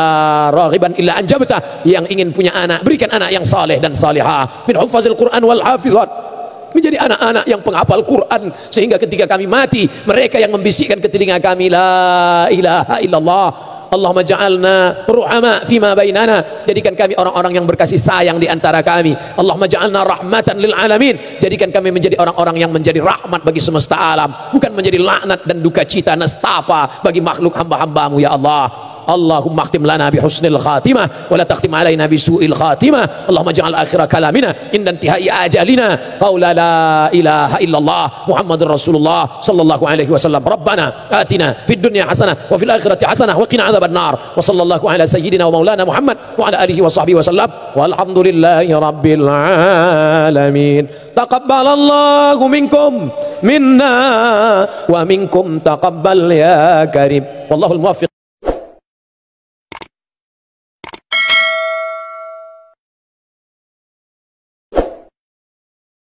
raghiban illa anjabtah, yang ingin punya anak, berikan anak yang saleh dan salihah, min hufazil Quran wal hafizat, menjadi anak-anak yang penghafal Quran, sehingga ketika kami mati mereka yang membisikkan ke telinga kami la ilaha illallah. Allahumma ja'alna ruhama fima bainana, jadikan kami orang-orang yang berkasih sayang di antara kami. Allahumma ja'alna rahmatan lil alamin, jadikan kami menjadi orang-orang yang menjadi rahmat bagi semesta alam, bukan menjadi laknat dan duka cita nestapa bagi makhluk hamba-hambamu ya Allah. Allahumma akhtim lana bi husnil khatimah wa la takhtim alaina bi su'il khatimah. Allahumma ja'al akhira kalamina inda intihai ajalina qawla la ilaha illallah Muhammadur Rasulullah sallallahu alaihi wasallam. Rabbana atina fid dunya hasanah wa fil akhirati hasanah wa qina adzaban nar. Wa sallallahu ala sayyidina wa maulana Muhammad wa ala alihi wa sahbihi wasallam. Walhamdulillahi rabbil alamin. Taqabbalallahu minkum minna wa minkum taqabbal ya karim. Wallahul muwaffiq